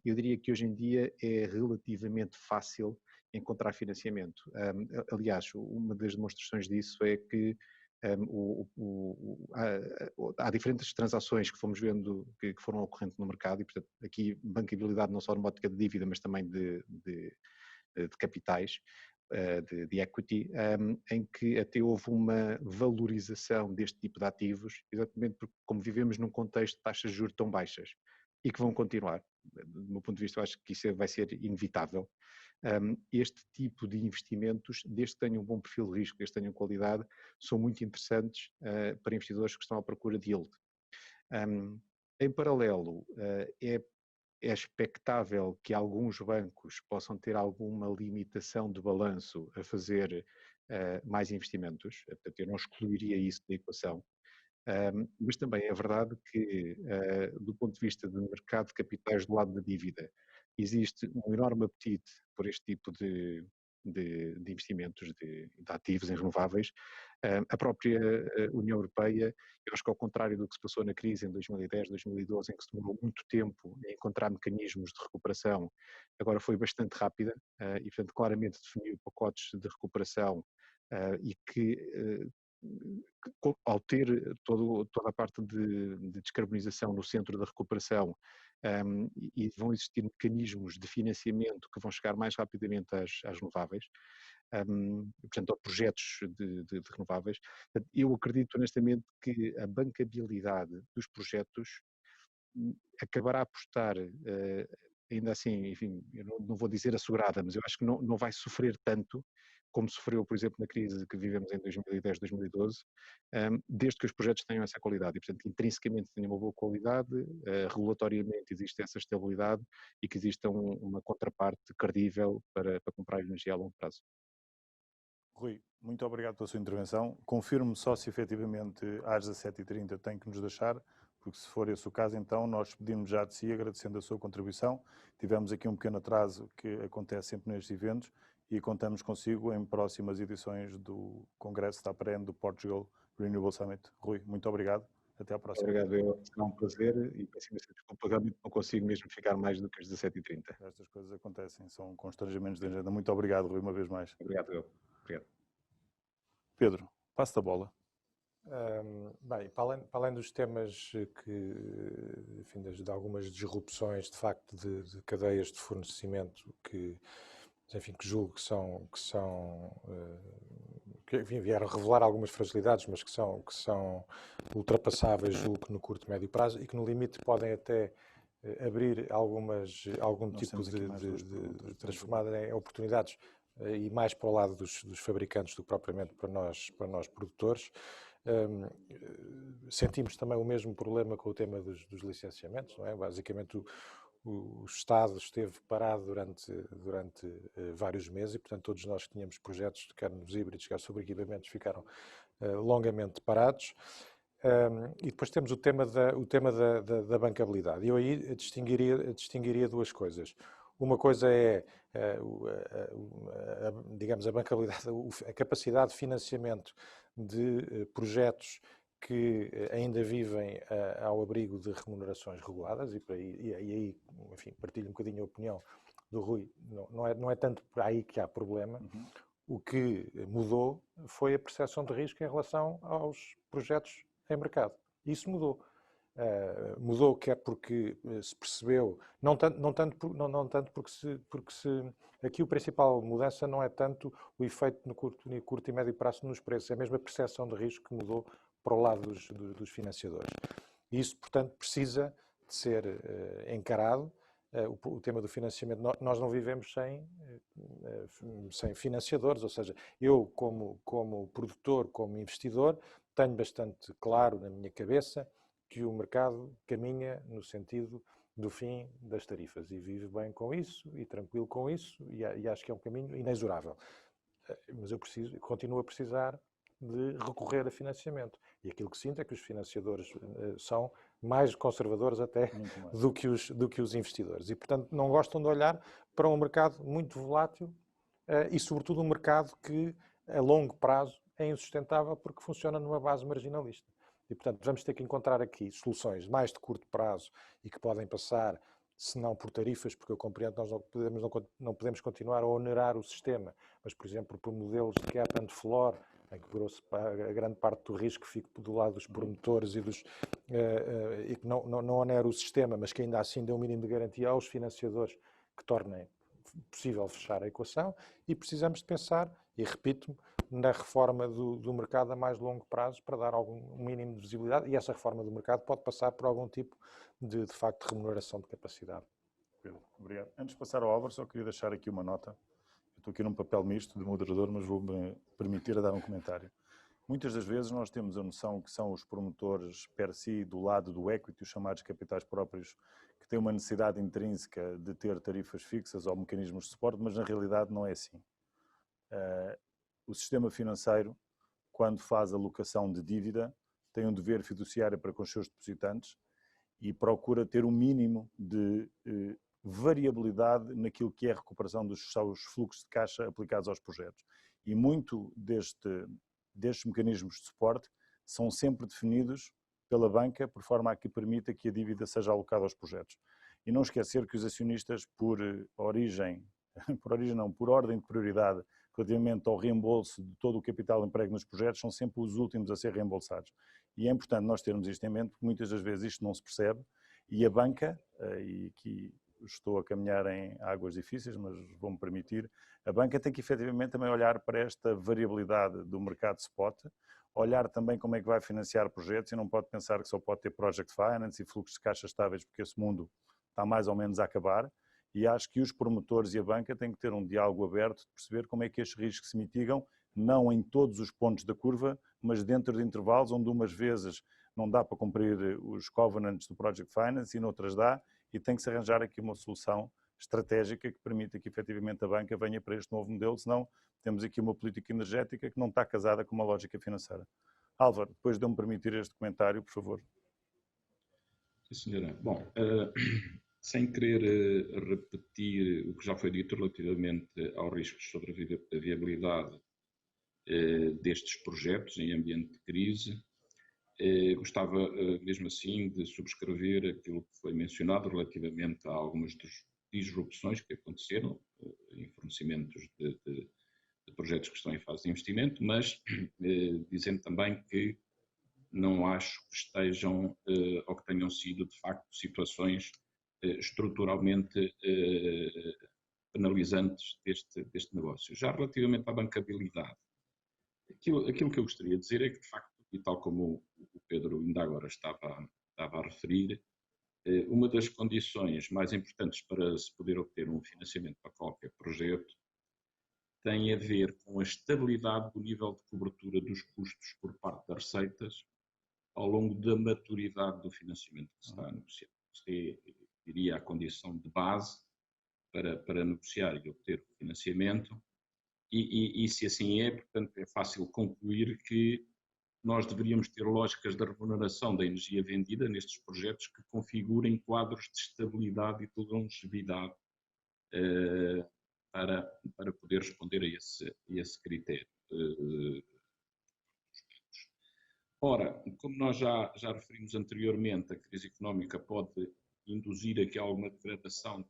C: eu diria que hoje em dia é relativamente fácil encontrar financiamento. Aliás, uma das demonstrações disso é que há diferentes transações que fomos vendo que foram ocorrendo no mercado e, portanto, aqui bancabilidade não só numa ótica de dívida, mas também de capitais, de equity, em que até houve uma valorização deste tipo de ativos, exatamente porque como vivemos num contexto de taxas de juros tão baixas e que vão continuar, do meu ponto de vista eu acho que isso vai ser inevitável, este tipo de investimentos, desde que tenham um bom perfil de risco, desde que tenham qualidade, são muito interessantes para investidores que estão à procura de yield. Em paralelo, é expectável que alguns bancos possam ter alguma limitação de balanço a fazer mais investimentos, portanto eu não excluiria isso da equação, mas também é verdade que do ponto de vista do mercado de capitais do lado da dívida, existe um enorme apetite por este tipo de investimentos, de ativos em renováveis. A própria União Europeia, eu acho que ao contrário do que se passou na crise em 2010, 2012, em que se demorou muito tempo a encontrar mecanismos de recuperação, agora foi bastante rápida e, portanto, claramente definiu pacotes de recuperação e que ao ter toda a parte de descarbonização no centro da recuperação e vão existir mecanismos de financiamento que vão chegar mais rapidamente às renováveis, portanto, a projetos de renováveis. Eu acredito honestamente que a bancabilidade dos projetos acabará por estar, ainda assim, enfim, eu não vou dizer assegurada, mas eu acho que não vai sofrer tanto como sofreu, por exemplo, na crise que vivemos em 2010, 2012, desde que os projetos tenham essa qualidade e, portanto, intrinsecamente tenham uma boa qualidade, regulatoriamente existe essa estabilidade e que exista uma contraparte credível para comprar energia a longo prazo.
B: Rui, muito obrigado pela sua intervenção. Confirmo só se efetivamente às 17h30 tem que nos deixar, porque se for esse o caso, então nós pedimos já de si, agradecendo a sua contribuição. Tivemos aqui um pequeno atraso que acontece sempre nestes eventos e contamos consigo em próximas edições do Congresso da APREN do Portugal Renewable Summit. Rui, muito obrigado. Até à próxima.
C: Obrigado, será um prazer e peço imensa desculpa, realmente não consigo mesmo ficar mais do que às 17h30.
B: Estas coisas acontecem, são constrangimentos de agenda. Muito obrigado, Rui, uma vez mais.
C: Obrigado.
B: Pedro, passo a bola.
F: Bem, para além dos temas que, enfim, de algumas disrupções de facto de cadeias de fornecimento que, enfim, que julgo que enfim, vieram revelar algumas fragilidades, mas que são ultrapassáveis, julgo que no curto e médio prazo e que no limite podem até abrir algum tipo de transformada em oportunidades e mais para o lado dos fabricantes do que propriamente para nós produtores. Sentimos também o mesmo problema com o tema dos licenciamentos, não é? Basicamente o Estado esteve parado durante vários meses e, portanto, todos nós que tínhamos projetos, quer nos híbridos, quer sobre equipamentos, ficaram longamente parados. E depois temos o tema da bancabilidade. Eu aí distinguiria duas coisas. Uma coisa é, digamos, a bancabilidade, a capacidade de financiamento de projetos que ainda vivem ao abrigo de remunerações reguladas e aí, enfim, partilho um bocadinho a opinião do Rui, não é tanto por aí que há problema. O que mudou foi a percepção de risco em relação aos projetos em mercado. Isso mudou. Mudou quer porque se percebeu, não tanto porque aqui o principal mudança não é tanto o efeito no curto e médio prazo nos preços, é mesmo a percepção de risco que mudou para o lado dos financiadores. E isso, portanto, precisa de ser encarado. O tema do financiamento, nós não vivemos sem financiadores, ou seja, eu como produtor, como investidor, tenho bastante claro na minha cabeça que o mercado caminha no sentido do fim das tarifas e vive bem com isso e tranquilo com isso e acho que é um caminho inexorável. mas eu continuo a precisar de recorrer a financiamento. E aquilo que sinto é que os financiadores são mais conservadores até do que os investidores. E, portanto, não gostam de olhar para um mercado muito volátil e, sobretudo, um mercado que, a longo prazo, é insustentável porque funciona numa base marginalista. E, portanto, vamos ter que encontrar aqui soluções mais de curto prazo e que podem passar, se não por tarifas, porque eu compreendo que nós não podemos continuar a onerar o sistema, mas, por exemplo, por modelos de cap and floor, em que a grande parte do risco fique do lado dos promotores e que não onera o sistema, mas que ainda assim dê um mínimo de garantia aos financiadores que tornem possível fechar a equação. E precisamos de pensar, e repito-me, na reforma do mercado a mais longo prazo para dar um mínimo de visibilidade, e essa reforma do mercado pode passar por algum tipo de facto, de remuneração de capacidade.
B: Pedro, obrigado. Antes de passar ao Álvaro, só queria deixar aqui uma nota. Eu estou aqui num papel misto de moderador, mas vou-me permitir a dar um comentário. Muitas das vezes nós temos a noção que são os promotores per si do lado do equity, os chamados capitais próprios, que têm uma necessidade intrínseca de ter tarifas fixas ou mecanismos de suporte, mas na realidade não é assim. O sistema financeiro, quando faz alocação de dívida, tem um dever fiduciário para com os seus depositantes e procura ter um mínimo de variabilidade naquilo que é a recuperação dos seus fluxos de caixa aplicados aos projetos. E muito destes mecanismos de suporte são sempre definidos pela banca, por forma a que permita que a dívida seja alocada aos projetos. E não esquecer que os acionistas, por ordem de prioridade, relativamente ao reembolso de todo o capital emprego nos projetos, são sempre os últimos a ser reembolsados. E é importante nós termos isto em mente, porque muitas das vezes isto não se percebe, e a banca, e aqui estou a caminhar em águas difíceis, mas vou-me permitir, a banca tem que efetivamente também olhar para esta variabilidade do mercado spot, olhar também como é que vai financiar projetos, e não pode pensar que só pode ter project finance e fluxos de caixa estáveis, porque esse mundo está mais ou menos a acabar. E acho que os promotores e a banca têm que ter um diálogo aberto de perceber como é que estes riscos se mitigam, não em todos os pontos da curva, mas dentro de intervalos onde umas vezes não dá para cumprir os covenants do Project Finance e noutras dá, e tem que se arranjar aqui uma solução estratégica que permita que efetivamente a banca venha para este novo modelo, senão temos aqui uma política energética que não está casada com uma lógica financeira. Álvaro, depois de eu me permitir este comentário, por favor.
D: Sim, senhora. Bom, sem querer repetir o que já foi dito relativamente aos riscos sobre a viabilidade destes projetos em ambiente de crise, gostava mesmo assim de subscrever aquilo que foi mencionado relativamente a algumas disrupções que aconteceram em fornecimentos de projetos que estão em fase de investimento, mas dizendo também que não acho que estejam ou que tenham sido de facto situações estruturalmente penalizantes deste negócio. Já relativamente à bancabilidade, aquilo que eu gostaria de dizer é que, de facto, e tal como o Pedro ainda agora estava a referir, uma das condições mais importantes para se poder obter um financiamento para qualquer projeto tem a ver com a estabilidade do nível de cobertura dos custos por parte das receitas ao longo da maturidade do financiamento que se está a negociar. Isto é, diria, a condição de base para negociar e obter o financiamento e se assim é, portanto, é fácil concluir que nós deveríamos ter lógicas de remuneração da energia vendida nestes projetos que configurem quadros de estabilidade e de longevidade para poder responder a esse critério. Ora, como nós já referimos anteriormente, a crise económica pode induzir aqui alguma degradação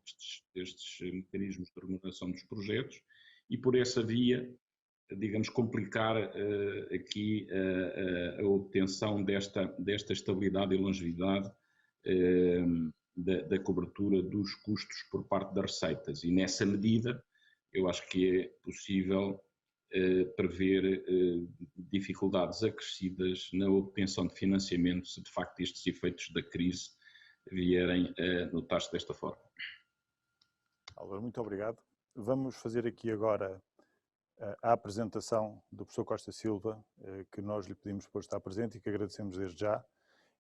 D: destes mecanismos de remuneração dos projetos e por essa via, digamos, complicar aqui a obtenção desta estabilidade e longevidade da cobertura dos custos por parte das receitas. E nessa medida, eu acho que é possível prever dificuldades acrescidas na obtenção de financiamento se de facto estes efeitos da crise vierem a notar-se desta forma.
B: Álvaro, muito obrigado. Vamos fazer aqui agora a apresentação do professor Costa Silva, que nós lhe pedimos por estar presente e que agradecemos desde já,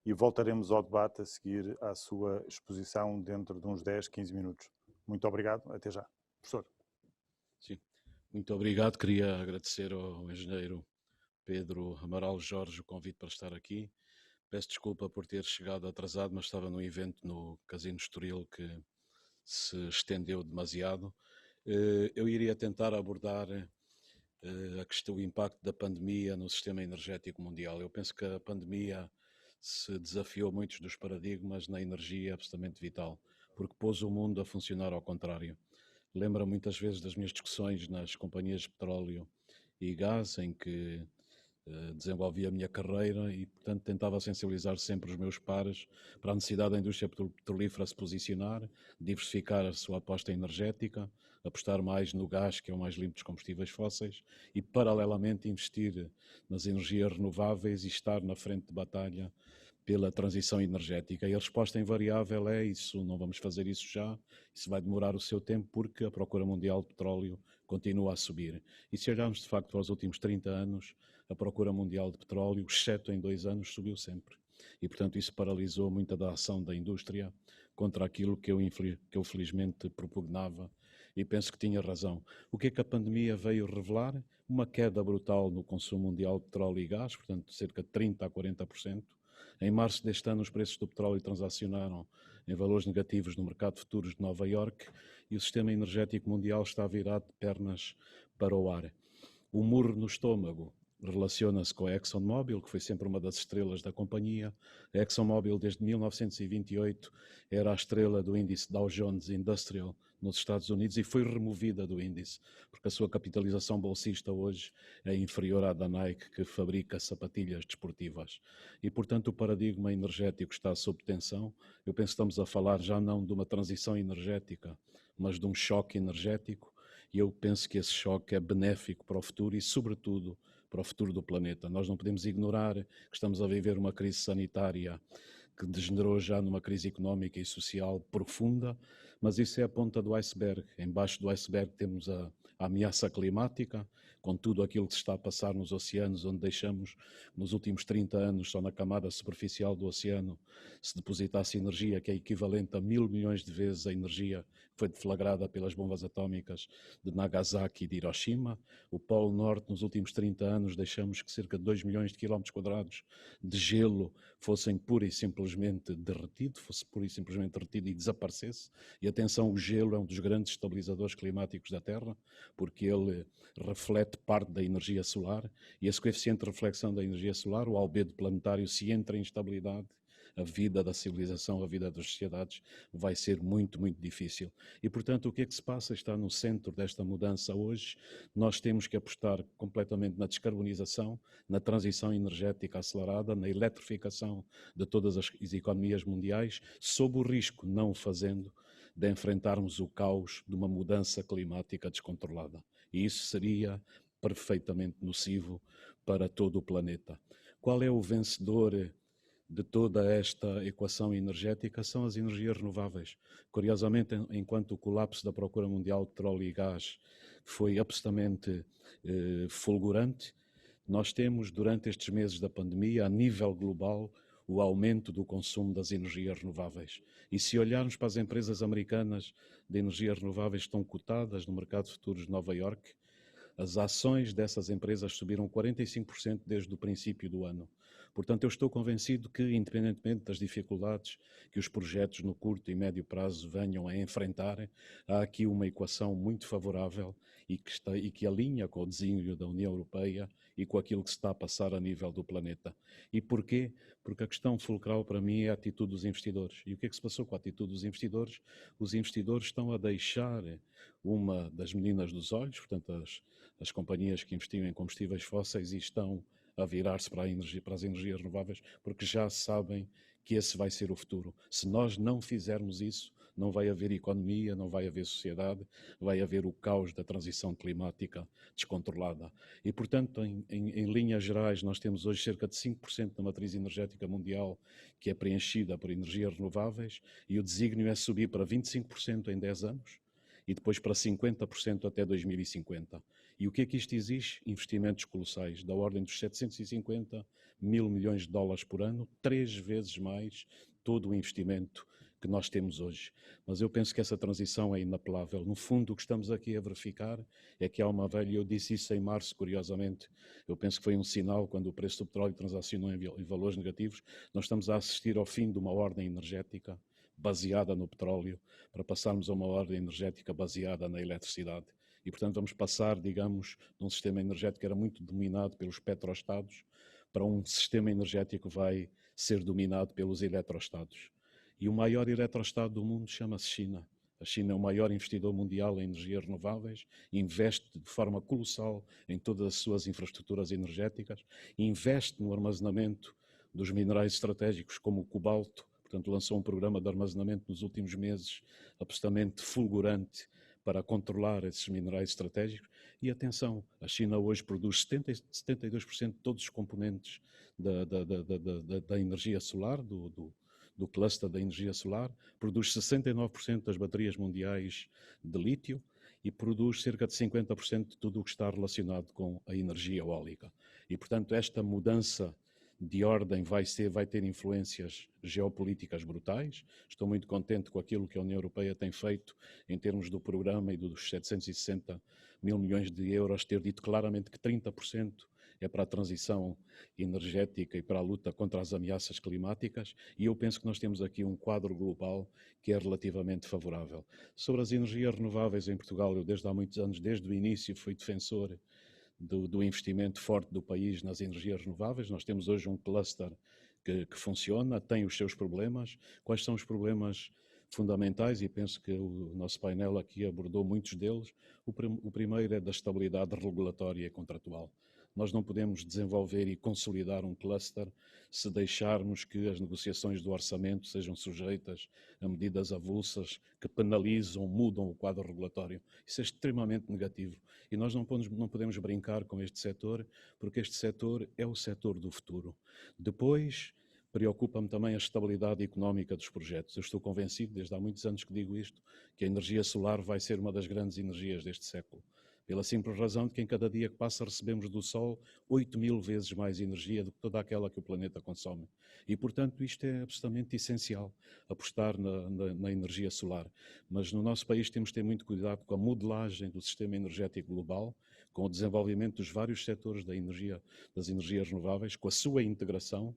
B: e voltaremos ao debate a seguir à sua exposição dentro de uns 10, 15 minutos. Muito obrigado, até já. Professor.
G: Sim. Muito obrigado. Queria agradecer ao engenheiro Pedro Amaral Jorge o convite para estar aqui. Peço desculpa por ter chegado atrasado, mas estava num evento no Casino Estoril que se estendeu demasiado. Eu iria tentar abordar a questão, o impacto da pandemia no sistema energético mundial. Eu penso que a pandemia se desafiou muitos dos paradigmas na energia absolutamente vital, porque pôs o mundo a funcionar ao contrário. Lembra muitas vezes das minhas discussões nas companhias de petróleo e gás, em que desenvolvi a minha carreira e, portanto, tentava sensibilizar sempre os meus pares para a necessidade da indústria petrolífera se posicionar, diversificar a sua aposta energética, apostar mais no gás, que é o mais limpo dos combustíveis fósseis, e, paralelamente, investir nas energias renováveis e estar na frente de batalha pela transição energética. E a resposta invariável é isso, não vamos fazer isso já, isso vai demorar o seu tempo porque a procura mundial de petróleo continua a subir. E se olharmos de facto para os últimos 30 anos, a procura mundial de petróleo, exceto em 2 anos, subiu sempre. E portanto isso paralisou muita da ação da indústria contra aquilo que eu felizmente propugnava e penso que tinha razão. O que é que a pandemia veio revelar? Uma queda brutal no consumo mundial de petróleo e gás, portanto cerca de 30% a 40%. Em março deste ano, os preços do petróleo transacionaram em valores negativos no mercado de futuros de Nova Iorque e o sistema energético mundial está virado de pernas para o ar. O murro no estômago relaciona-se com a ExxonMobil, que foi sempre uma das estrelas da companhia. A ExxonMobil, desde 1928, era a estrela do índice Dow Jones Industrial nos Estados Unidos e foi removida do índice, porque a sua capitalização bolsista hoje é inferior à da Nike, que fabrica sapatilhas desportivas. E, portanto, o paradigma energético está sob tensão. Eu penso que estamos a falar já não de uma transição energética, mas de um choque energético, e eu penso que esse choque é benéfico para o futuro e, sobretudo, para o futuro do planeta. Nós não podemos ignorar que estamos a viver uma crise sanitária que degenerou já numa crise económica e social profunda, mas isso é a ponta do iceberg. Embaixo do iceberg temos a ameaça climática, com tudo aquilo que se está a passar nos oceanos, onde deixamos, nos últimos 30 anos, só na camada superficial do oceano, se depositasse energia que é equivalente a 1000 milhões de vezes a energia que foi deflagrada pelas bombas atómicas de Nagasaki e de Hiroshima. O Polo Norte, nos últimos 30 anos, deixamos que cerca de 2 milhões de quilómetros quadrados de gelo fossem pura e simplesmente derretido, fosse pura e simplesmente derretido e desaparecesse. E atenção, o gelo é um dos grandes estabilizadores climáticos da Terra, porque ele reflete parte da energia solar, e esse coeficiente de reflexão da energia solar, o albedo planetário, se entra em instabilidade, a vida da civilização, a vida das sociedades vai ser muito, muito difícil. E, portanto, o que é que se passa? Está no centro desta mudança hoje. Nós temos que apostar completamente na descarbonização, na transição energética acelerada, na eletrificação de todas as economias mundiais, sob o risco, não o fazendo, de enfrentarmos o caos de uma mudança climática descontrolada. E isso seria perfeitamente nocivo para todo o planeta. Qual é o vencedor de toda esta equação energética? São as energias renováveis. Curiosamente, enquanto o colapso da procura mundial de petróleo e gás foi absolutamente fulgurante, nós temos, durante estes meses da pandemia, a nível global, o aumento do consumo das energias renováveis. E se olharmos para as empresas americanas de energias renováveis que estão cotadas no mercado de futuros de Nova Iorque, as ações dessas empresas subiram 45% desde o princípio do ano. Portanto, eu estou convencido que, independentemente das dificuldades que os projetos no curto e médio prazo venham a enfrentar, há aqui uma equação muito favorável e que alinha com o desígnio da União Europeia e com aquilo que se está a passar a nível do planeta. E porquê? Porque a questão fulcral para mim é a atitude dos investidores. E o que é que se passou com a atitude dos investidores? Os investidores estão a deixar uma das meninas dos olhos, portanto as companhias que investiam em combustíveis fósseis, e estão a virar-se para as energias renováveis, porque já sabem que esse vai ser o futuro. Se nós não fizermos isso, não vai haver economia, não vai haver sociedade, vai haver o caos da transição climática descontrolada. E, portanto, em linhas gerais, nós temos hoje cerca de 5% da matriz energética mundial que é preenchida por energias renováveis, e o desígnio é subir para 25% em 10 anos, e depois para 50% até 2050. E o que é que isto exige? Investimentos colossais, da ordem dos 750 mil milhões de dólares por ano, 3 vezes mais todo o investimento que nós temos hoje. Mas eu penso que essa transição é inapelável. No fundo, o que estamos aqui a verificar é que há uma velha, eu disse isso em março, curiosamente, eu penso que foi um sinal quando o preço do petróleo transacionou em valores negativos. Nós estamos a assistir ao fim de uma ordem energética baseada no petróleo, para passarmos a uma ordem energética baseada na eletricidade. E, portanto, vamos passar, digamos, de um sistema energético que era muito dominado pelos petroestados para um sistema energético que vai ser dominado pelos eletroestados. E o maior eletroestado do mundo chama-se China. A China é o maior investidor mundial em energias renováveis, investe de forma colossal em todas as suas infraestruturas energéticas, investe no armazenamento dos minerais estratégicos como o cobalto. Portanto, lançou um programa de armazenamento nos últimos meses absolutamente fulgurante para controlar esses minerais estratégicos. E atenção, a China hoje produz 72% de todos os componentes da energia solar, do cluster da energia solar, produz 69% das baterias mundiais de lítio e produz cerca de 50% de tudo o que está relacionado com a energia eólica. E, portanto, esta mudança de ordem vai ter influências geopolíticas brutais. Estou muito contente com aquilo que a União Europeia tem feito em termos do programa e dos 760 mil milhões de euros, ter dito claramente que 30% é para a transição energética e para a luta contra as ameaças climáticas, e eu penso que nós temos aqui um quadro global que é relativamente favorável. Sobre as energias renováveis em Portugal, eu desde há muitos anos, desde o início, fui defensor do investimento forte do país nas energias renováveis. Nós temos hoje um cluster que funciona, tem os seus problemas. Quais são os problemas fundamentais? E penso que o nosso painel aqui abordou muitos deles. O primeiro é da estabilidade regulatória e contratual. Nós não podemos desenvolver e consolidar um cluster se deixarmos que as negociações do orçamento sejam sujeitas a medidas avulsas que penalizam, mudam o quadro regulatório. Isso é extremamente negativo. E nós não podemos brincar com este setor, porque este setor é o setor do futuro. Depois, preocupa-me também a estabilidade económica dos projetos. Eu estou convencido, desde há muitos anos que digo isto, que a energia solar vai ser uma das grandes energias deste século. Pela simples razão de que em cada dia que passa recebemos do Sol 8.000 vezes mais energia do que toda aquela que o planeta consome. E, portanto, isto é absolutamente essencial, apostar na energia solar. Mas no nosso país temos de ter muito cuidado com a modelagem do sistema energético global, com o desenvolvimento dos vários setores das energias renováveis, com a sua integração,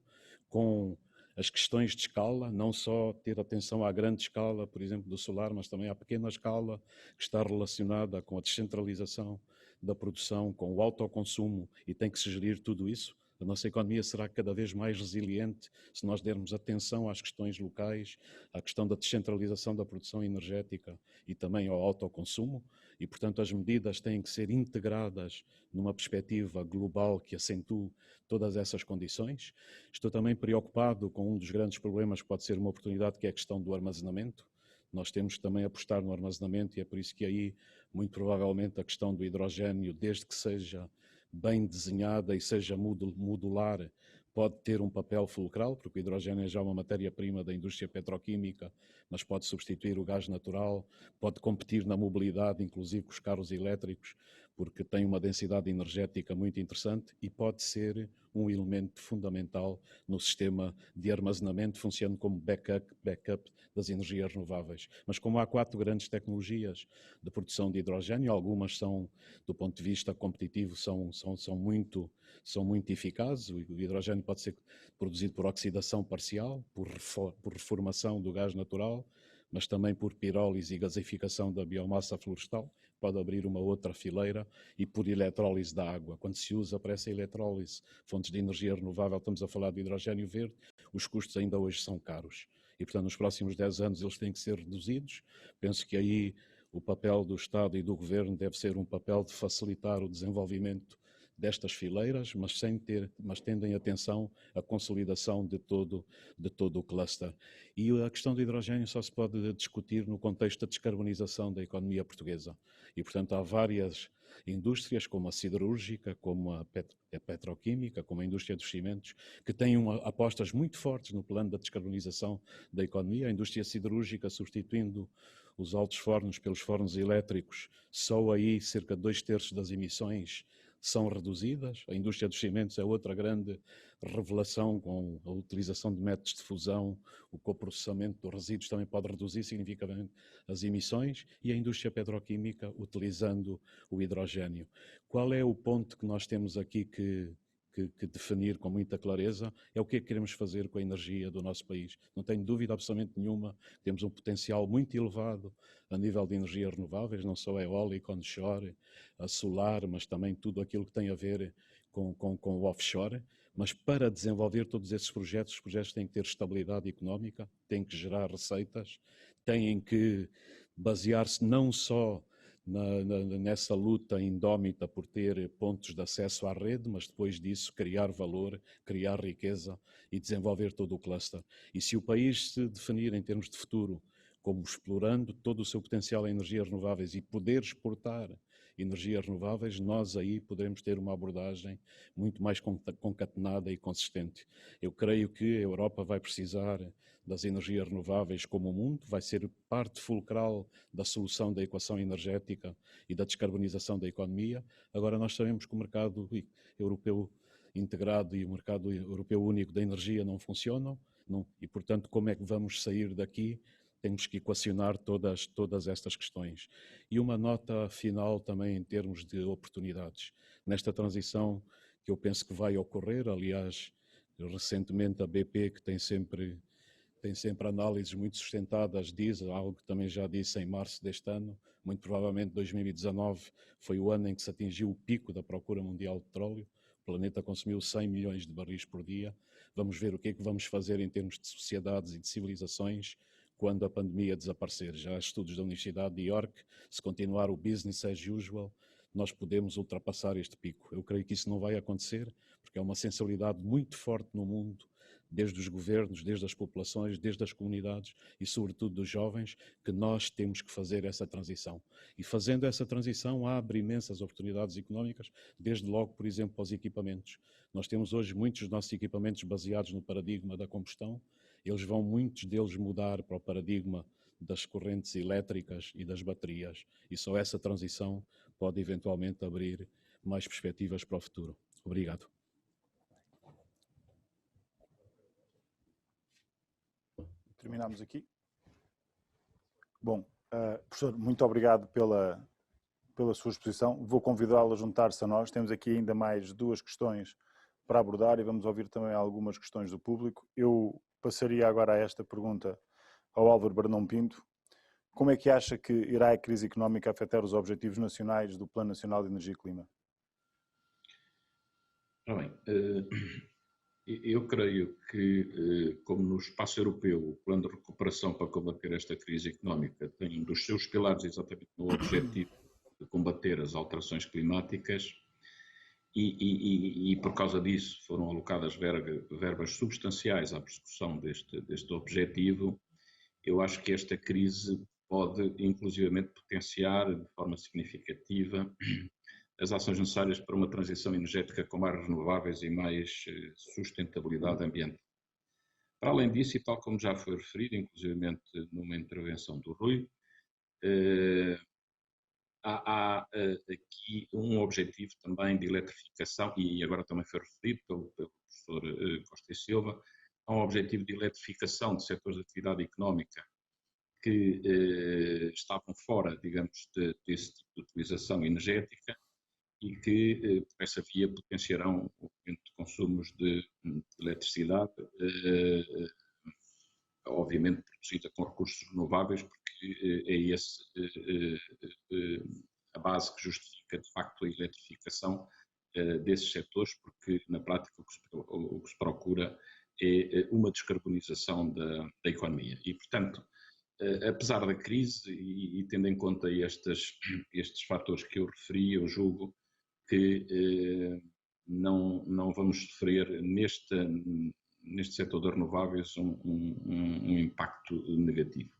G: com as questões de escala, não só ter atenção à grande escala, por exemplo, do solar, mas também à pequena escala, que está relacionada com a descentralização da produção, com o autoconsumo, e tem que se gerir tudo isso. A nossa economia será cada vez mais resiliente se nós dermos atenção às questões locais, à questão da descentralização da produção energética e também ao autoconsumo, e, portanto, as medidas têm que ser integradas numa perspectiva global que acentue todas essas condições. Estou também preocupado com um dos grandes problemas que pode ser uma oportunidade, que é a questão do armazenamento. Nós temos que também apostar no armazenamento, e é por isso que aí, muito provavelmente, a questão do hidrogênio, desde que seja bem desenhada e seja modular, pode ter um papel fulcral, porque o hidrogênio é já uma matéria-prima da indústria petroquímica, mas pode substituir o gás natural, pode competir na mobilidade, inclusive com os carros elétricos, porque tem uma densidade energética muito interessante e pode ser um elemento fundamental no sistema de armazenamento, funcionando como backup das energias renováveis. Mas como há 4 grandes tecnologias de produção de hidrogênio, algumas são, do ponto de vista competitivo, são muito eficazes. O hidrogênio pode ser produzido por oxidação parcial, por reformação do gás natural, mas também por pirólise e gasificação da biomassa florestal, pode abrir uma outra fileira, e por eletrólise da água. Quando se usa para essa eletrólise fontes de energia renovável, estamos a falar de hidrogênio verde, os custos ainda hoje são caros. E, portanto, nos próximos 10 anos eles têm que ser reduzidos. Penso que aí o papel do Estado e do Governo deve ser um papel de facilitar o desenvolvimento destas fileiras, mas tendo em atenção a consolidação de todo o cluster. E a questão do hidrogênio só se pode discutir no contexto da descarbonização da economia portuguesa. E, portanto, há várias indústrias, como a siderúrgica, como a petroquímica, como a indústria dos cimentos, que têm apostas muito fortes no plano da descarbonização da economia. A indústria siderúrgica, substituindo os altos fornos pelos fornos elétricos, só aí cerca de 2/3 das emissões são reduzidas. A indústria dos cimentos é outra grande revelação, com a utilização de métodos de fusão, o coprocessamento dos resíduos também pode reduzir significativamente as emissões, e a indústria petroquímica utilizando o hidrogênio. Qual é o ponto que nós temos aqui que definir com muita clareza? É o que é que queremos fazer com a energia do nosso país. Não tenho dúvida absolutamente nenhuma, temos um potencial muito elevado a nível de energias renováveis, não só a eólica, onshore, a solar, mas também tudo aquilo que tem a ver com o offshore. Mas para desenvolver todos esses projetos, os projetos têm que ter estabilidade económica, têm que gerar receitas, têm que basear-se não só nessa luta indómita por ter pontos de acesso à rede, mas depois disso criar valor, criar riqueza e desenvolver todo o cluster. E se o país se definir em termos de futuro como explorando todo o seu potencial em energias renováveis e poder exportar energias renováveis, nós aí poderemos ter uma abordagem muito mais concatenada e consistente. Eu creio que a Europa vai precisar das energias renováveis como o mundo, vai ser parte fulcral da solução da equação energética e da descarbonização da economia. Agora nós sabemos que o mercado europeu integrado e o mercado europeu único da energia não funcionam, e portanto como é que vamos sair daqui? Temos que equacionar todas estas questões. E uma nota final também em termos de oportunidades. Nesta transição que eu penso que vai ocorrer, aliás, recentemente a BP, que tem sempre análises muito sustentadas, diz algo que também já disse em março deste ano, muito provavelmente 2019 foi o ano em que se atingiu o pico da procura mundial de petróleo, o planeta consumiu 100 milhões de barris por dia. Vamos ver o que é que vamos fazer em termos de sociedades e de civilizações quando a pandemia desaparecer. Já há estudos da Universidade de York, se continuar o business as usual, nós podemos ultrapassar este pico. Eu creio que isso não vai acontecer, porque é uma sensibilidade muito forte no mundo, desde os governos, desde as populações, desde as comunidades e sobretudo dos jovens, que nós temos que fazer essa transição. E fazendo essa transição abre imensas oportunidades económicas, desde logo, por exemplo, para os equipamentos. Nós temos hoje muitos dos nossos equipamentos baseados no paradigma da combustão, muitos deles mudar para o paradigma das correntes elétricas e das baterias, e só essa transição pode eventualmente abrir mais perspectivas para o futuro. Obrigado.
B: Terminamos aqui. Bom, professor, muito obrigado pela sua exposição. Vou convidá-lo a juntar-se a nós. Temos aqui ainda mais 2 questões para abordar e vamos ouvir também algumas questões do público. Eu passaria agora a esta pergunta ao Álvaro Brandão Pinto. Como é que acha que irá a crise económica afetar os objetivos nacionais do Plano Nacional de Energia e Clima?
D: Bem, eu creio que, como no espaço europeu, o plano de recuperação para combater esta crise económica tem um dos seus pilares exatamente no objetivo de combater as alterações climáticas e por causa disso foram alocadas verbas substanciais à persecução deste objetivo. Eu acho que esta crise pode inclusivamente potenciar de forma significativa as ações necessárias para uma transição energética com mais renováveis e mais sustentabilidade ambiental. Para além disso, e tal como já foi referido, inclusivamente numa intervenção do Rui, há aqui um objetivo também de eletrificação, e agora também foi referido pelo professor Costa e Silva, há um objetivo de eletrificação de setores de atividade económica que estavam fora, digamos, desse tipo de utilização energética e que, por essa via, potenciarão o aumento de consumos de eletricidade, obviamente produzida com recursos renováveis, porque é esse a base que justifica, de facto, a eletrificação desses setores, porque, na prática, o que se procura é uma descarbonização da economia. E, portanto, apesar da crise e tendo em conta estes fatores que eu referi, eu julgo que não vamos sofrer neste setor de renováveis um impacto negativo.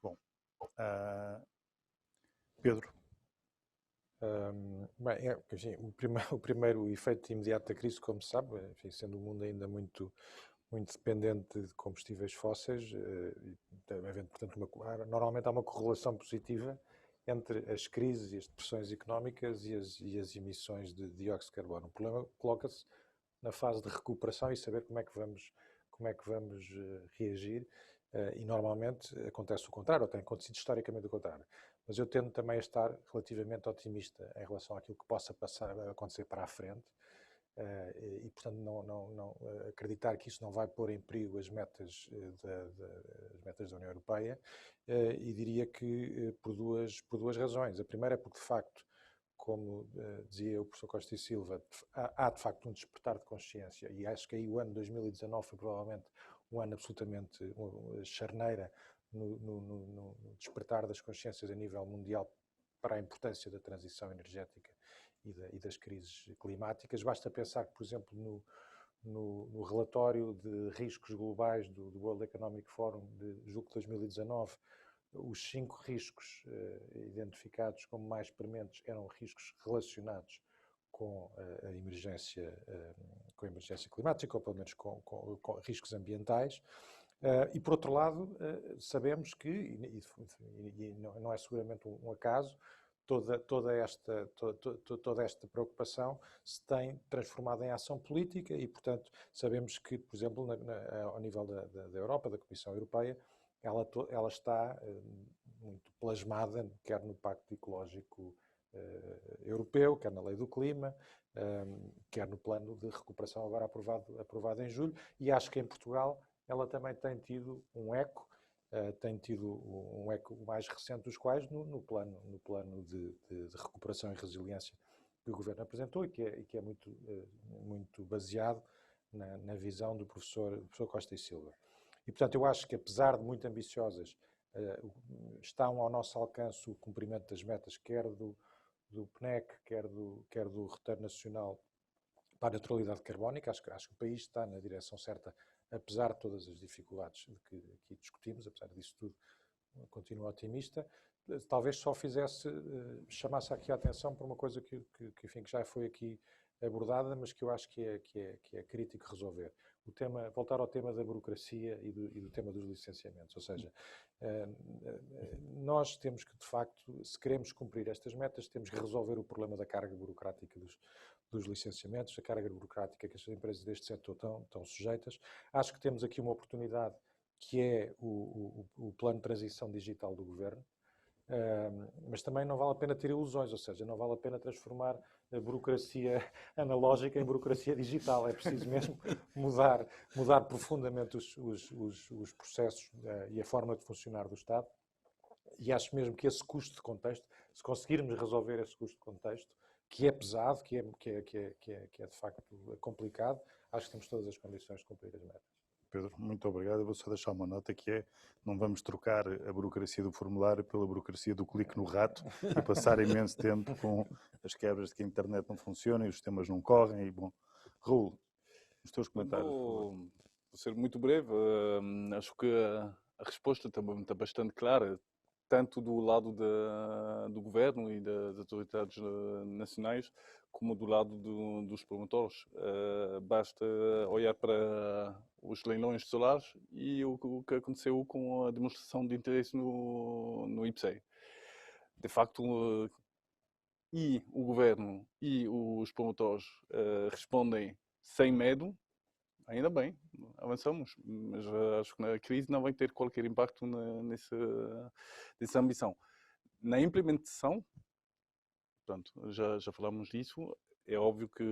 B: Bom, Pedro.
F: Bem, enfim, o primeiro efeito imediato da crise, como se sabe, enfim, sendo o mundo ainda muito dependente de combustíveis fósseis, portanto, normalmente há uma correlação positiva entre as crises e as depressões económicas e as emissões de dióxido de carbono. O problema coloca-se na fase de recuperação e saber como é que vamos reagir. E normalmente acontece o contrário, ou tem acontecido historicamente o contrário. Mas eu tendo também a estar relativamente otimista em relação àquilo que possa acontecer para a frente. E, portanto, não acreditar que isso não vai pôr em perigo as metas da União Europeia, e diria que por duas razões. A primeira é porque, de facto, como dizia o professor Costa e Silva, há de facto um despertar de consciência, e acho que aí o ano 2019 foi provavelmente um ano absolutamente charneira no despertar das consciências a nível mundial para a importância da transição energética e das crises climáticas. Basta pensar que, por exemplo, no relatório de riscos globais do World Economic Forum de julho de 2019, os 5 riscos identificados como mais prementes eram riscos relacionados com a emergência climática, ou pelo menos com riscos ambientais. E, por outro lado, sabemos que, e não é seguramente um acaso, toda esta preocupação se tem transformado em ação política e, portanto, sabemos que, por exemplo, ao nível da Europa, da Comissão Europeia, ela está muito plasmada, quer no Pacto Ecológico Europeu, quer na Lei do Clima, quer no Plano de Recuperação agora aprovado em julho, e acho que em Portugal ela também tem tido um eco, mais recente dos quais no plano de recuperação e resiliência que o Governo apresentou e que é muito baseado na visão do professor Costa e Silva. E, portanto, eu acho que, apesar de muito ambiciosas, estão ao nosso alcance o cumprimento das metas, quer do PNEC, quer do Retorno Nacional para a Neutralidade Carbónica. Acho que o país está na direção certa, apesar de todas as dificuldades que aqui discutimos. Apesar disso tudo, continuo otimista. Talvez só chamasse aqui a atenção para uma coisa que enfim, que já foi aqui abordada, mas que eu acho que é crítico resolver. Voltar ao tema da burocracia e do tema dos licenciamentos. Ou seja, nós temos que, de facto, se queremos cumprir estas metas, temos que resolver o problema da carga burocrática dos licenciamentos, a carga burocrática que as empresas deste setor estão sujeitas. Acho que temos aqui uma oportunidade que é o plano de transição digital do Governo, mas também não vale a pena ter ilusões, ou seja, não vale a pena transformar a burocracia analógica em burocracia digital. É preciso mesmo mudar profundamente os processos e a forma de funcionar do Estado, e acho mesmo que esse custo de contexto, se conseguirmos resolver esse custo de contexto, que é pesado, que é de facto complicado, acho que temos todas as condições de cumprir as metas.
B: Pedro, muito obrigado. Eu vou só deixar uma nota que é: não vamos trocar a burocracia do formulário pela burocracia do clique no rato e passar imenso tempo com as quebras de que a internet não funciona e os sistemas não correm. E, bom, Raul, os teus comentários.
E: Vou ser muito breve. Acho que a resposta também está bastante clara, tanto do lado do governo e das autoridades nacionais, como do lado dos promotores. Basta olhar para os leilões solares e o que aconteceu com a demonstração de interesse no IPCEI. De facto, e o governo e os promotores respondem sem medo. Ainda bem, avançamos, mas acho que a crise não vai ter qualquer impacto nessa ambição. Na implementação, portanto, já falámos disso, é óbvio que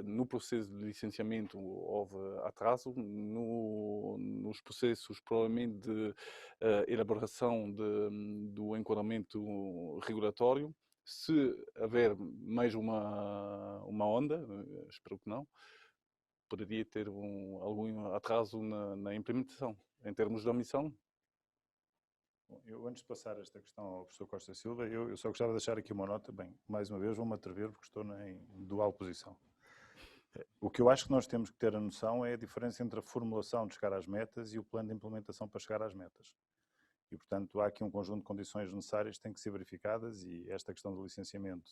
E: no processo de licenciamento houve atraso, nos processos provavelmente de elaboração do enquadramento regulatório. Se haver mais uma onda, espero que não, poderia ter algum atraso na implementação. Em termos de ambição.
B: Eu, antes de passar esta questão ao professor Costa Silva, eu só gostava de deixar aqui uma nota. Bem, mais uma vez vou-me atrever porque estou em dual posição. O que eu acho que nós temos que ter a noção é a diferença entre a formulação de chegar às metas e o plano de implementação para chegar às metas. E, portanto, há aqui um conjunto de condições necessárias que têm que ser verificadas, e esta questão do licenciamento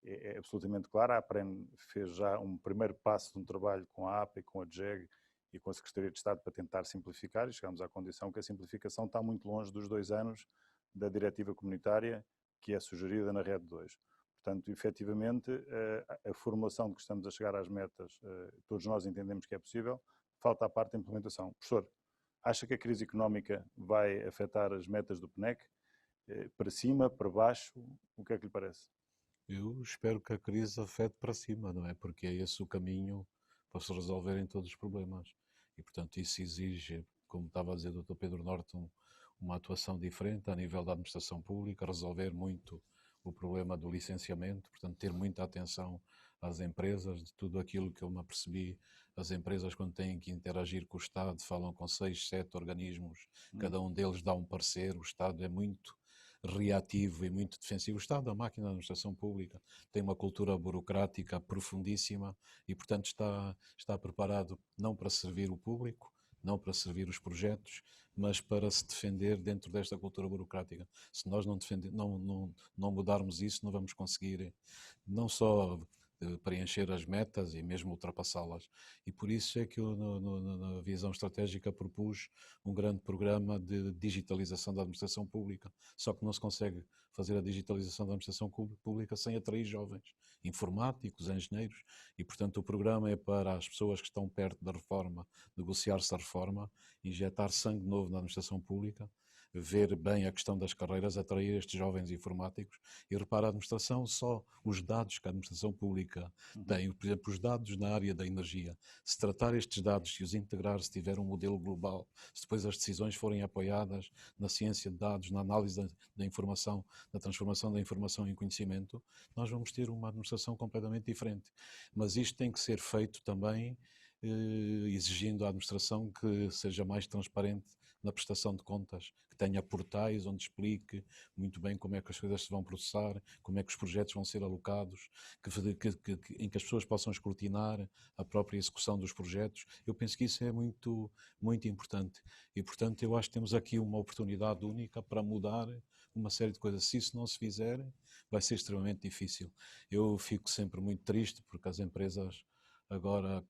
B: é absolutamente clara. A APREN fez já um primeiro passo de um trabalho com a APA e com a DGEG e com a Secretaria de Estado para tentar simplificar, e chegamos à condição que a simplificação está muito longe dos 2 anos da diretiva comunitária que é sugerida na RED 2. Portanto, efetivamente, a formulação de que estamos a chegar às metas, todos nós entendemos que é possível, falta a parte da implementação. Professor, acha que a crise económica vai afetar as metas do PNEC? Para cima, para baixo? O que é que lhe parece?
G: Eu espero que a crise afete para cima, não é? Porque é esse o caminho para se resolverem todos os problemas. E, portanto, isso exige, como estava a dizer o Dr. Pedro Norton, uma atuação diferente a nível da administração pública, resolver muito o problema do licenciamento, portanto, ter muita atenção às empresas, de tudo aquilo que eu me apercebi. As empresas, quando têm que interagir com o Estado, falam com 6, 7 organismos, cada um deles dá um parecer, o Estado é muito reativo e muito defensivo. O Estado, a máquina da administração pública, tem uma cultura burocrática profundíssima e, portanto, está preparado não para servir o público, não para servir os projetos, mas para se defender dentro desta cultura burocrática. Se nós não mudarmos isso, não vamos conseguir não só preencher as metas e mesmo ultrapassá-las. E por isso é que eu, na visão estratégica, propus um grande programa de digitalização da administração pública. Só que não se consegue fazer a digitalização da administração pública sem atrair jovens, informáticos, engenheiros, e portanto o programa é para as pessoas que estão perto da reforma, negociar-se a reforma, injetar sangue novo na administração pública, ver bem a questão das carreiras, atrair estes jovens informáticos. E repara, a administração, só os dados que a administração pública tem, por exemplo, os dados na área da energia, se tratar estes dados, se os integrar, se tiver um modelo global, se depois as decisões forem apoiadas na ciência de dados, na análise da informação, na transformação da informação em conhecimento, nós vamos ter uma administração completamente diferente. Mas isto tem que ser feito também exigindo à administração que seja mais transparente na prestação de contas, que tenha portais onde explique muito bem como é que as coisas se vão processar, como é que os projetos vão ser alocados, em que as pessoas possam escrutinar a própria execução dos projetos. Eu penso que isso é muito, muito importante. E, portanto, eu acho que temos aqui uma oportunidade única para mudar uma série de coisas. Se isso não se fizer, vai ser extremamente difícil. Eu fico sempre muito triste porque as empresas agora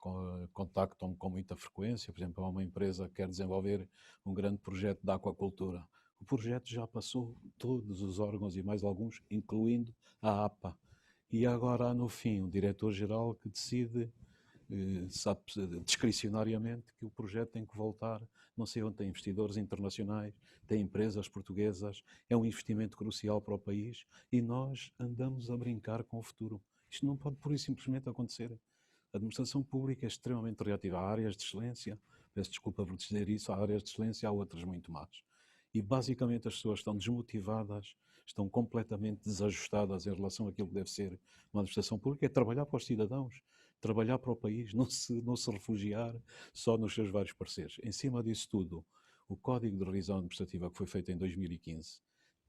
G: contactam-me com muita frequência. Por exemplo, há uma empresa que quer desenvolver um grande projeto de aquacultura. O projeto já passou todos os órgãos e mais alguns, incluindo a APA. E agora há no fim um diretor-geral que decide, sabe, discricionariamente, que o projeto tem que voltar, não sei onde, tem investidores internacionais, tem empresas portuguesas, é um investimento crucial para o país e nós andamos a brincar com o futuro. Isto não pode pura e simplesmente acontecer. A administração pública é extremamente reativa. Há áreas de excelência, peço desculpa por dizer isso, há áreas de excelência, há outras muito más. E basicamente as pessoas estão desmotivadas, estão completamente desajustadas em relação àquilo que deve ser uma administração pública, é trabalhar para os cidadãos, trabalhar para o país, não se refugiar só nos seus vários pareceres. Em cima disso tudo, o Código de Revisão Administrativa que foi feito em 2015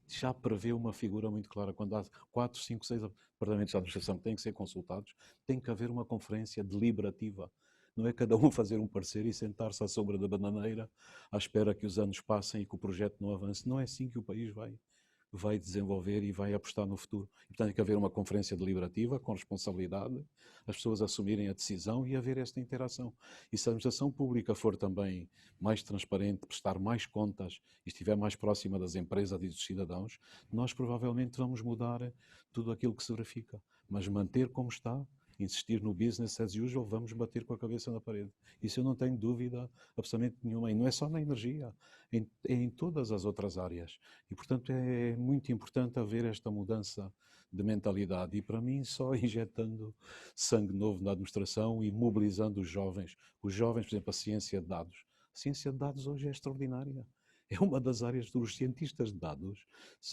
G: já prevê uma figura muito clara. Quando há 4, 5, 6 departamentos de administração que têm que ser consultados, tem que haver uma conferência deliberativa. Não é cada um fazer um parecer e sentar-se à sombra da bananeira à espera que os anos passem e que o projeto não avance. Não é assim que o país vai desenvolver e vai apostar no futuro. E, portanto, tem que haver uma conferência deliberativa com responsabilidade, as pessoas assumirem a decisão e haver esta interação. E se a administração pública for também mais transparente, prestar mais contas e estiver mais próxima das empresas e dos cidadãos, nós provavelmente vamos mudar tudo aquilo que se verifica. Mas manter como está, insistir no business as usual, vamos bater com a cabeça na parede. Isso eu não tenho dúvida absolutamente nenhuma. E não é só na energia, é em todas as outras áreas. E, portanto, é muito importante haver esta mudança de mentalidade. E, para mim, só injetando sangue novo na administração e mobilizando os jovens. Os jovens, por exemplo, a ciência de dados. A ciência de dados hoje é extraordinária. É uma das áreas que os cientistas de dados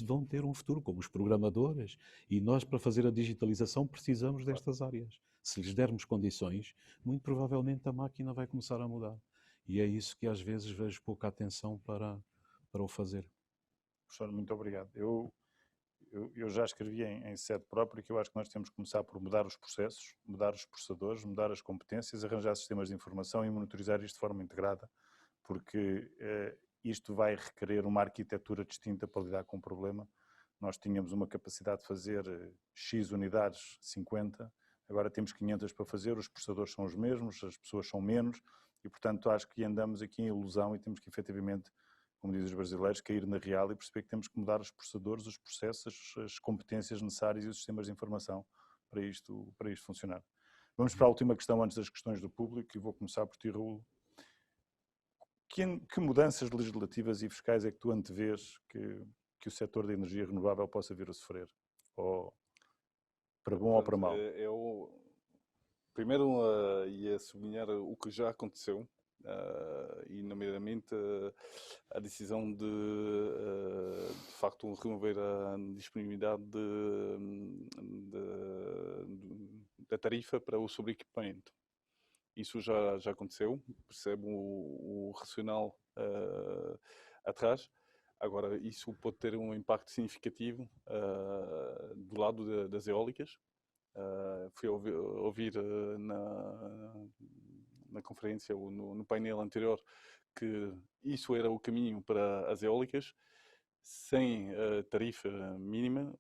G: vão ter um futuro, como os programadores. E nós, para fazer a digitalização, precisamos destas áreas. Se lhes dermos condições, muito provavelmente a máquina vai começar a mudar. E é isso que às vezes vejo pouca atenção para o fazer.
B: Professor, muito obrigado. Eu já escrevi em sede própria que eu acho que nós temos que começar por mudar os processos, mudar os processadores, mudar as competências, arranjar sistemas de informação e monitorizar isto de forma integrada, porque isto vai requerer uma arquitetura distinta para lidar com o problema. Nós tínhamos uma capacidade de fazer X unidades, 50, agora temos 500 para fazer, os processadores são os mesmos, as pessoas são menos e, portanto, acho que andamos aqui em ilusão e temos que efetivamente como dizem os brasileiros, cair na real e perceber que temos que mudar os processadores, os processos, as competências necessárias e os sistemas de informação para isto funcionar. Vamos para a última questão antes das questões do público e vou começar por ti, Raul. Que mudanças legislativas e fiscais é que tu antevês que o setor da energia renovável possa vir a sofrer? Ou para bom ou para mal?
E: Eu primeiro ia sublinhar o que já aconteceu, e nomeadamente a decisão de facto remover a disponibilidade da tarifa para o sobreequipamento. Isso já aconteceu, percebo o racional atrás. Agora, isso pode ter um impacto significativo do lado das eólicas. Fui ouvir na conferência ou no painel anterior que isso era o caminho para as eólicas. Sem tarifa mínima,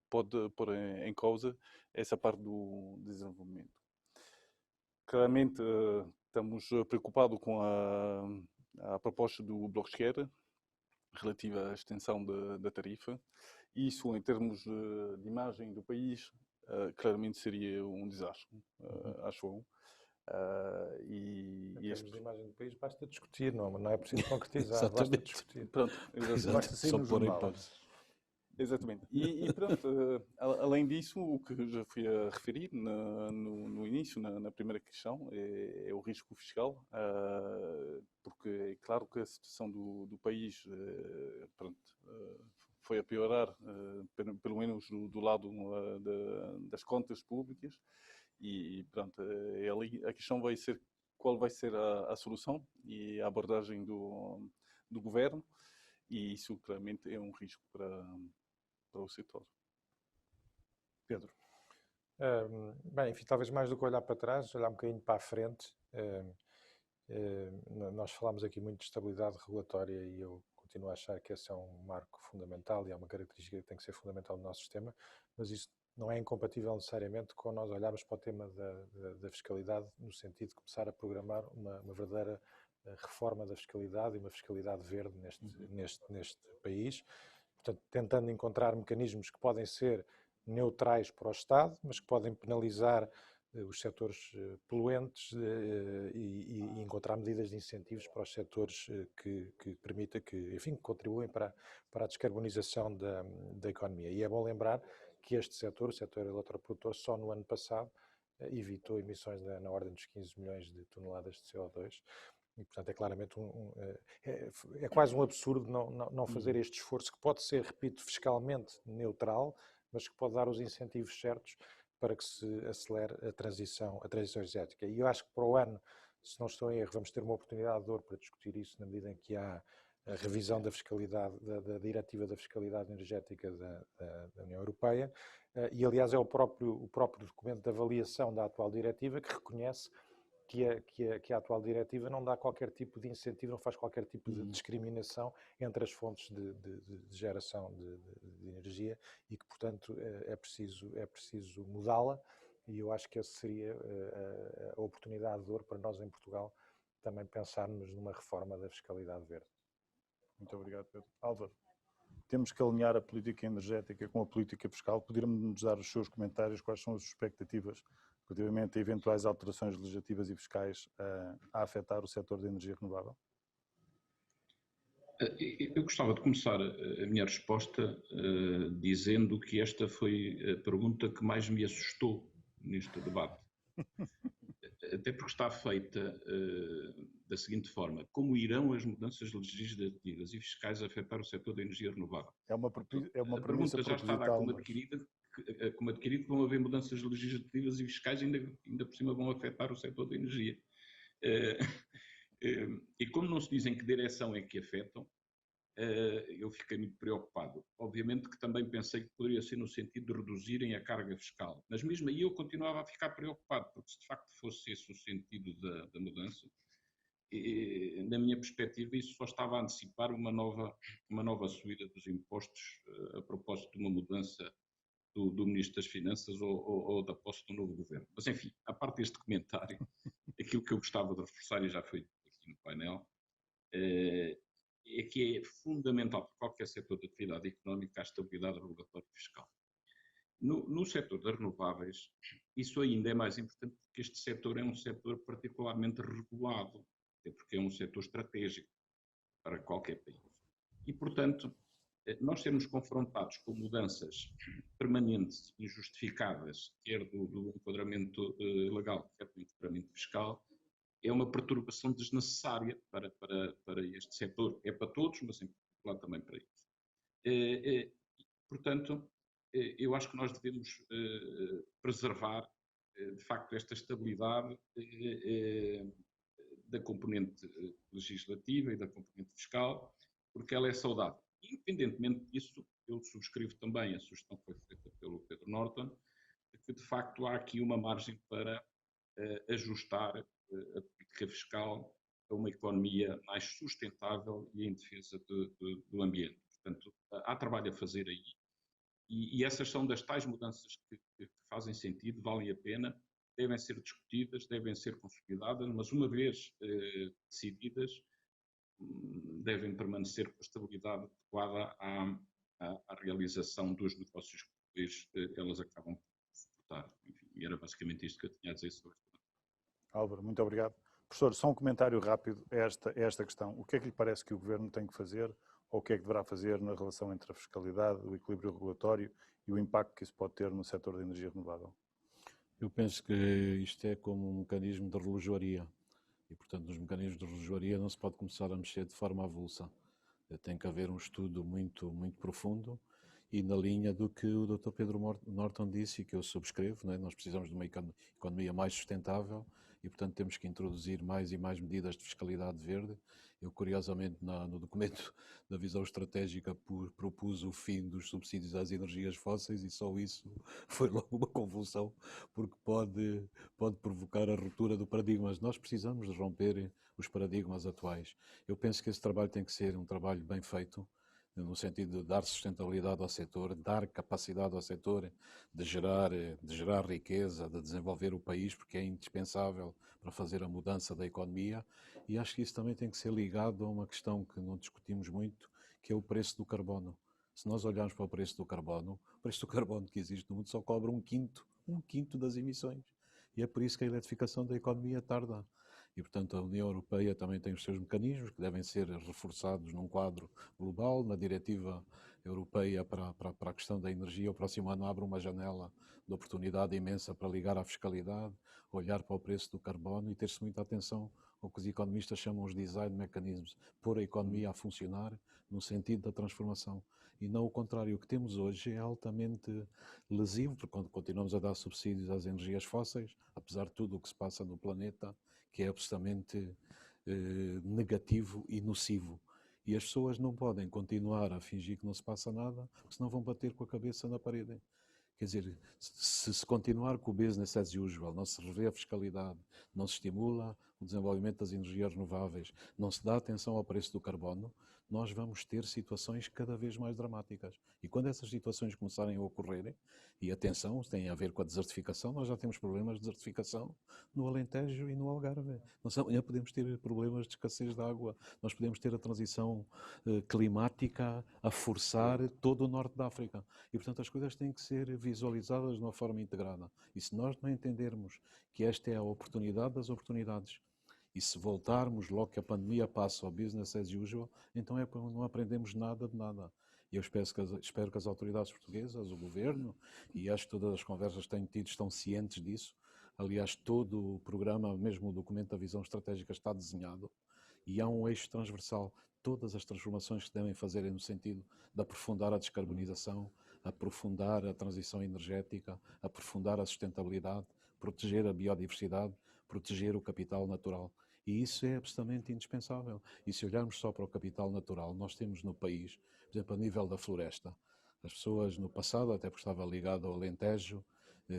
E: pode pôr em causa essa parte do desenvolvimento. Claramente, estamos preocupados com a proposta do Bloco de Esquerda relativa à extensão da tarifa. Isso, em termos de imagem do país, claramente seria um desastre, acho eu.
F: Em termos de imagem do país, basta discutir, não é preciso concretizar, basta
G: Exatamente.
F: discutir.
E: Pronto,
B: Basta sair
G: Só
B: no
G: pôr em
B: jornal.
G: pausa.
E: exatamente. E pronto, além disso, o que já fui a referir no início, na primeira questão, é o risco fiscal, porque é claro que a situação do país pronto, foi a piorar, pelo menos do lado das contas públicas, e pronto, ali a questão vai ser qual vai ser a solução e a abordagem do governo, e isso claramente é um risco para o setor.
B: Pedro.
F: Bem, enfim, talvez mais do que olhar para trás, olhar um bocadinho para a frente. Nós falámos aqui muito de estabilidade regulatória e eu continuo a achar que esse é um marco fundamental e é uma característica que tem que ser fundamental no nosso sistema, mas isso não é incompatível necessariamente com nós olharmos para o tema da fiscalidade no sentido de começar a programar uma verdadeira reforma da fiscalidade e uma fiscalidade verde neste país. Portanto, tentando encontrar mecanismos que podem ser neutrais para o Estado, mas que podem penalizar os setores poluentes e encontrar medidas de incentivos para os setores que permita enfim, que contribuem para a descarbonização da economia. E é bom lembrar que este setor, o setor eletroprodutor, só no ano passado evitou emissões na ordem dos 15 milhões de toneladas de CO2. E, portanto, é claramente é quase um absurdo não fazer este esforço, que pode ser, repito, fiscalmente neutral, mas que pode dar os incentivos certos para que se acelere a transição energética. E eu acho que para o ano, se não estou em erro, vamos ter uma oportunidade de ouro para discutir isso, na medida em que há a revisão da fiscalidade, da diretiva da fiscalidade energética da União Europeia, e aliás é o próprio documento de avaliação da atual diretiva que reconhece que a atual diretiva não dá qualquer tipo de incentivo, não faz qualquer tipo de discriminação entre as fontes de geração de energia e que, portanto, é preciso mudá-la, e eu acho que essa seria a oportunidade de ouro para nós em Portugal também pensarmos numa reforma da fiscalidade verde.
B: Muito obrigado, Pedro. Álvaro, temos que alinhar a política energética com a política fiscal. Poderia-nos dar os seus comentários, quais são as expectativas relativamente a eventuais alterações legislativas e fiscais a afetar o setor da energia renovável?
D: Eu gostava de começar a minha resposta dizendo que esta foi a pergunta que mais me assustou neste debate. Até porque está feita da seguinte forma: como irão as mudanças legislativas e fiscais afetar o setor da energia renovável?
B: É uma
D: a
B: premissa
D: pergunta já está a dar como
B: proposital,
D: adquirido que vão haver mudanças legislativas e fiscais ainda por cima vão afetar o setor da energia. E como não se diz em que direção é que afetam, eu fiquei muito preocupado. Obviamente que também pensei que poderia ser no sentido de reduzirem a carga fiscal, mas mesmo aí eu continuava a ficar preocupado, porque se de facto fosse esse o sentido da mudança, na minha perspectiva isso só estava a antecipar uma nova subida dos impostos a propósito de uma mudança do Ministro das Finanças ou da posse do novo governo. Mas enfim, a parte deste comentário, aquilo que eu gostava de reforçar, e já foi aqui no painel, é que é fundamental para qualquer setor de atividade económica a estabilidade regulatória e fiscal. No setor das renováveis, isso ainda é mais importante porque este setor é um setor particularmente regulado, até porque é um setor estratégico para qualquer país. E, portanto, nós sermos confrontados com mudanças permanentes e injustificadas, quer do enquadramento legal, quer do enquadramento fiscal, é uma perturbação desnecessária para este setor. É para todos, mas em particular também para eles. Portanto, eu acho que nós devemos preservar, de facto, esta estabilidade da componente legislativa e da componente fiscal, porque ela é saudável. Independentemente disso, eu subscrevo também a sugestão que foi feita pelo Pedro Norton, de que, de facto, há aqui uma margem para ajustar a política fiscal a uma economia mais sustentável e em defesa do ambiente. Portanto, há trabalho a fazer aí. E essas são das tais mudanças que fazem sentido, valem a pena, devem ser discutidas, devem ser consolidadas, mas uma vez decididas, devem permanecer com a estabilidade adequada à realização dos negócios que depois elas acabam por suportar. Enfim, e era basicamente isto que eu tinha a dizer sobre isto.
B: Álvaro, muito obrigado. Professor, só um comentário rápido a esta questão. O que é que lhe parece que o Governo tem que fazer ou o que é que deverá fazer na relação entre a fiscalidade, o equilíbrio regulatório e o impacto que isso pode ter no setor da energia renovável?
G: Eu penso que isto é como um mecanismo de relojoaria e, portanto, nos mecanismos de relojoaria não se pode começar a mexer de forma avulsa. Tem que haver um estudo muito, muito profundo e na linha do que o Dr. Pedro Norton disse e que eu subscrevo, né? Nós precisamos de uma economia mais sustentável e, portanto, temos que introduzir mais e mais medidas de fiscalidade verde. Eu, curiosamente, no documento da visão estratégica propus o fim dos subsídios às energias fósseis e só isso foi logo uma convulsão, porque pode provocar a ruptura do paradigma. Mas nós precisamos de romper os paradigmas atuais. Eu penso que esse trabalho tem que ser um trabalho bem feito, no sentido de dar sustentabilidade ao setor, dar capacidade ao setor de gerar riqueza, de desenvolver o país, porque é indispensável para fazer a mudança da economia. E acho que isso também tem que ser ligado a uma questão que não discutimos muito, que é o preço do carbono. Se nós olharmos para o preço do carbono que existe no mundo só cobra um quinto das emissões. E é por isso que a eletrificação da economia tarda. E, portanto, a União Europeia também tem os seus mecanismos que devem ser reforçados num quadro global. Na diretiva europeia para a questão da energia, o próximo ano abre uma janela de oportunidade imensa para ligar à fiscalidade, olhar para o preço do carbono e ter-se muita atenção ao que os economistas chamam os design mechanisms, pôr a economia a funcionar no sentido da transformação. E não o contrário. O que temos hoje é altamente lesivo, porque quando continuamos a dar subsídios às energias fósseis, apesar de tudo o que se passa no planeta, que é absolutamente negativo e nocivo. E as pessoas não podem continuar a fingir que não se passa nada, porque senão vão bater com a cabeça na parede. Quer dizer, se continuar com o business as usual, não se revê a fiscalidade, não se estimula o desenvolvimento das energias renováveis, não se dá atenção ao preço do carbono, nós vamos ter situações cada vez mais dramáticas. E quando essas situações começarem a ocorrer, e atenção, tem a ver com a desertificação, nós já temos problemas de desertificação no Alentejo e no Algarve. Nós amanhã podemos ter problemas de escassez de água, nós podemos ter a transição climática a forçar todo o norte da África. E, portanto, as coisas têm que ser visualizadas de uma forma integrada. E se nós não entendermos que esta é a oportunidade das oportunidades, e se voltarmos logo que a pandemia passa ao business as usual, então é porque não aprendemos nada de nada. E eu espero que as autoridades portuguesas, o governo, e acho que todas as conversas que tenho tido estão cientes disso. Aliás, todo o programa, mesmo o documento da visão estratégica está desenhado e há um eixo transversal. Todas as transformações que se devem fazer no sentido de aprofundar a descarbonização, aprofundar a transição energética, aprofundar a sustentabilidade, proteger a biodiversidade, proteger o capital natural. E isso é absolutamente indispensável. E se olharmos só para o capital natural, nós temos no país, por exemplo, a nível da floresta, as pessoas no passado, até porque estava ligado ao Alentejo,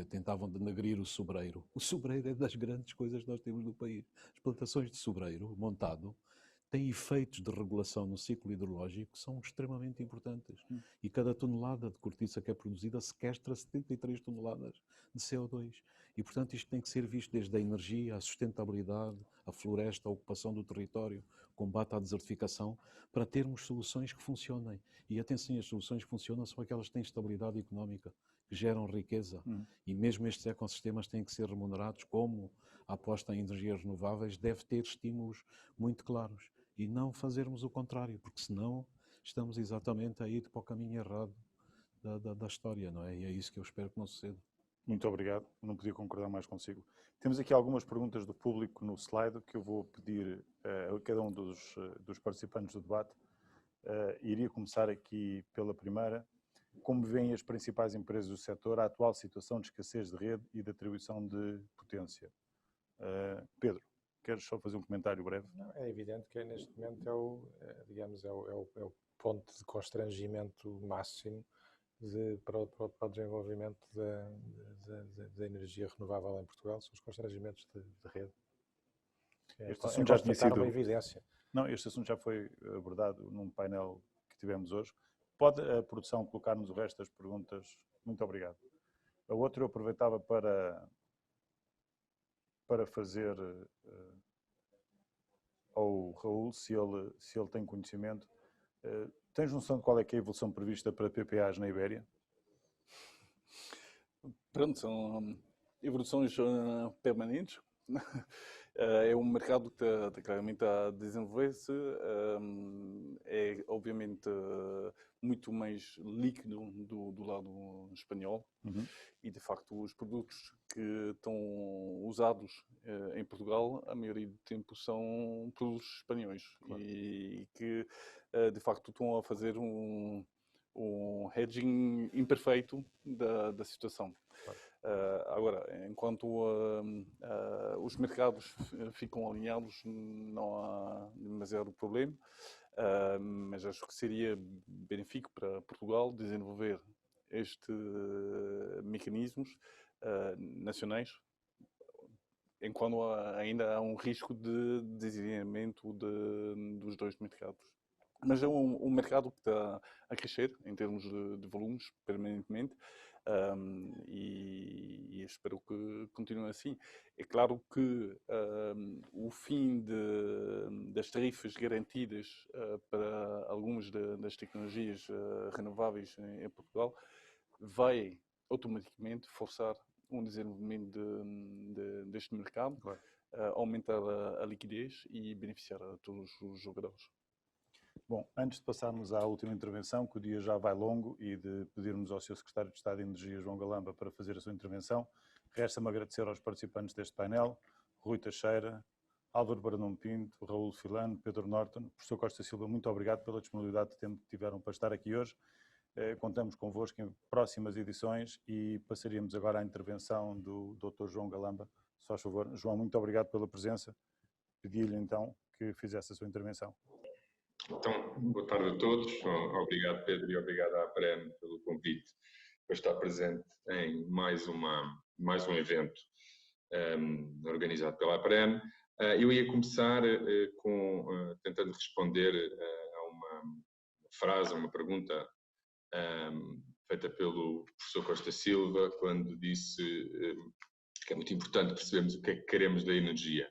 G: tentavam denegrir o sobreiro. O sobreiro é das grandes coisas que nós temos no país. As plantações de sobreiro montado tem efeitos de regulação no ciclo hidrológico que são extremamente importantes. E cada tonelada de cortiça que é produzida sequestra 73 toneladas de CO2. E, portanto, isto tem que ser visto desde a energia, a sustentabilidade, a floresta, a ocupação do território, combate à desertificação, para termos soluções que funcionem. E atenção, as soluções que funcionam são aquelas que têm estabilidade económica, que geram riqueza. E mesmo estes ecossistemas têm que ser remunerados, como a aposta em energias renováveis deve ter estímulos muito claros. E não fazermos o contrário, porque senão estamos exatamente a ir para o caminho errado da história, não é? E é isso que eu espero que não suceda.
B: Muito obrigado, não podia concordar mais consigo. Temos aqui algumas perguntas do público no slide que eu vou pedir a cada um dos participantes do debate. Iria começar aqui pela primeira. Como veem as principais empresas do setor a atual situação de escassez de rede e de atribuição de potência? Pedro, queres só fazer um comentário breve?
F: Não, é evidente que neste momento é o ponto de constrangimento máximo para o desenvolvimento da energia renovável em Portugal, são os constrangimentos de rede.
B: Este assunto já tinha sido
F: uma evidência.
B: Não, este assunto já foi abordado num painel que tivemos hoje. Pode a produção colocar-nos o resto das perguntas? Muito obrigado. A outra eu aproveitava para fazer ao Raul, se ele tem conhecimento. Tens noção de qual é que é a evolução prevista para PPAs na Ibéria?
E: Pronto, são evoluções permanentes. É um mercado que está claramente a desenvolver-se. É, obviamente, muito mais líquido do lado espanhol. E, de facto, os produtos que estão usados em Portugal, a maioria do tempo são produtos espanhóis. Claro. E que, de facto, estão a fazer um hedging imperfeito da situação. Claro. Agora, enquanto os mercados ficam alinhados, não há demasiado problema, mas acho que seria benéfico para Portugal desenvolver estes mecanismos nacionais, enquanto ainda há um risco de desalinhamento dos dois mercados. Mas é um mercado que está a crescer em termos de volumes permanentemente. E espero que continue assim. É claro que o fim das tarifas garantidas para algumas das tecnologias renováveis em Portugal vai automaticamente forçar um desenvolvimento deste mercado, claro. Aumentar a liquidez e beneficiar a todos os jogadores.
B: Bom, antes de passarmos à última intervenção, que o dia já vai longo, e de pedirmos ao Sr. Secretário de Estado de Energia, João Galamba, para fazer a sua intervenção, resta-me agradecer aos participantes deste painel, Rui Teixeira, Álvaro Brandão Pinto, Raul Filano, Pedro Norton. Professor Costa Silva, muito obrigado pela disponibilidade de tempo que tiveram para estar aqui hoje. Contamos convosco em próximas edições e passaríamos agora à intervenção do Dr. João Galamba. Se faz favor. João, muito obrigado pela presença. Pedi-lhe então que fizesse a sua intervenção.
H: Então, boa tarde a todos. Obrigado, Pedro, e obrigado à APREN pelo convite para estar presente em mais um evento organizado pela APREN. Eu ia começar tentando responder a uma frase, a uma pergunta feita pelo professor Costa Silva, quando disse que é muito importante percebermos o que é que queremos da energia.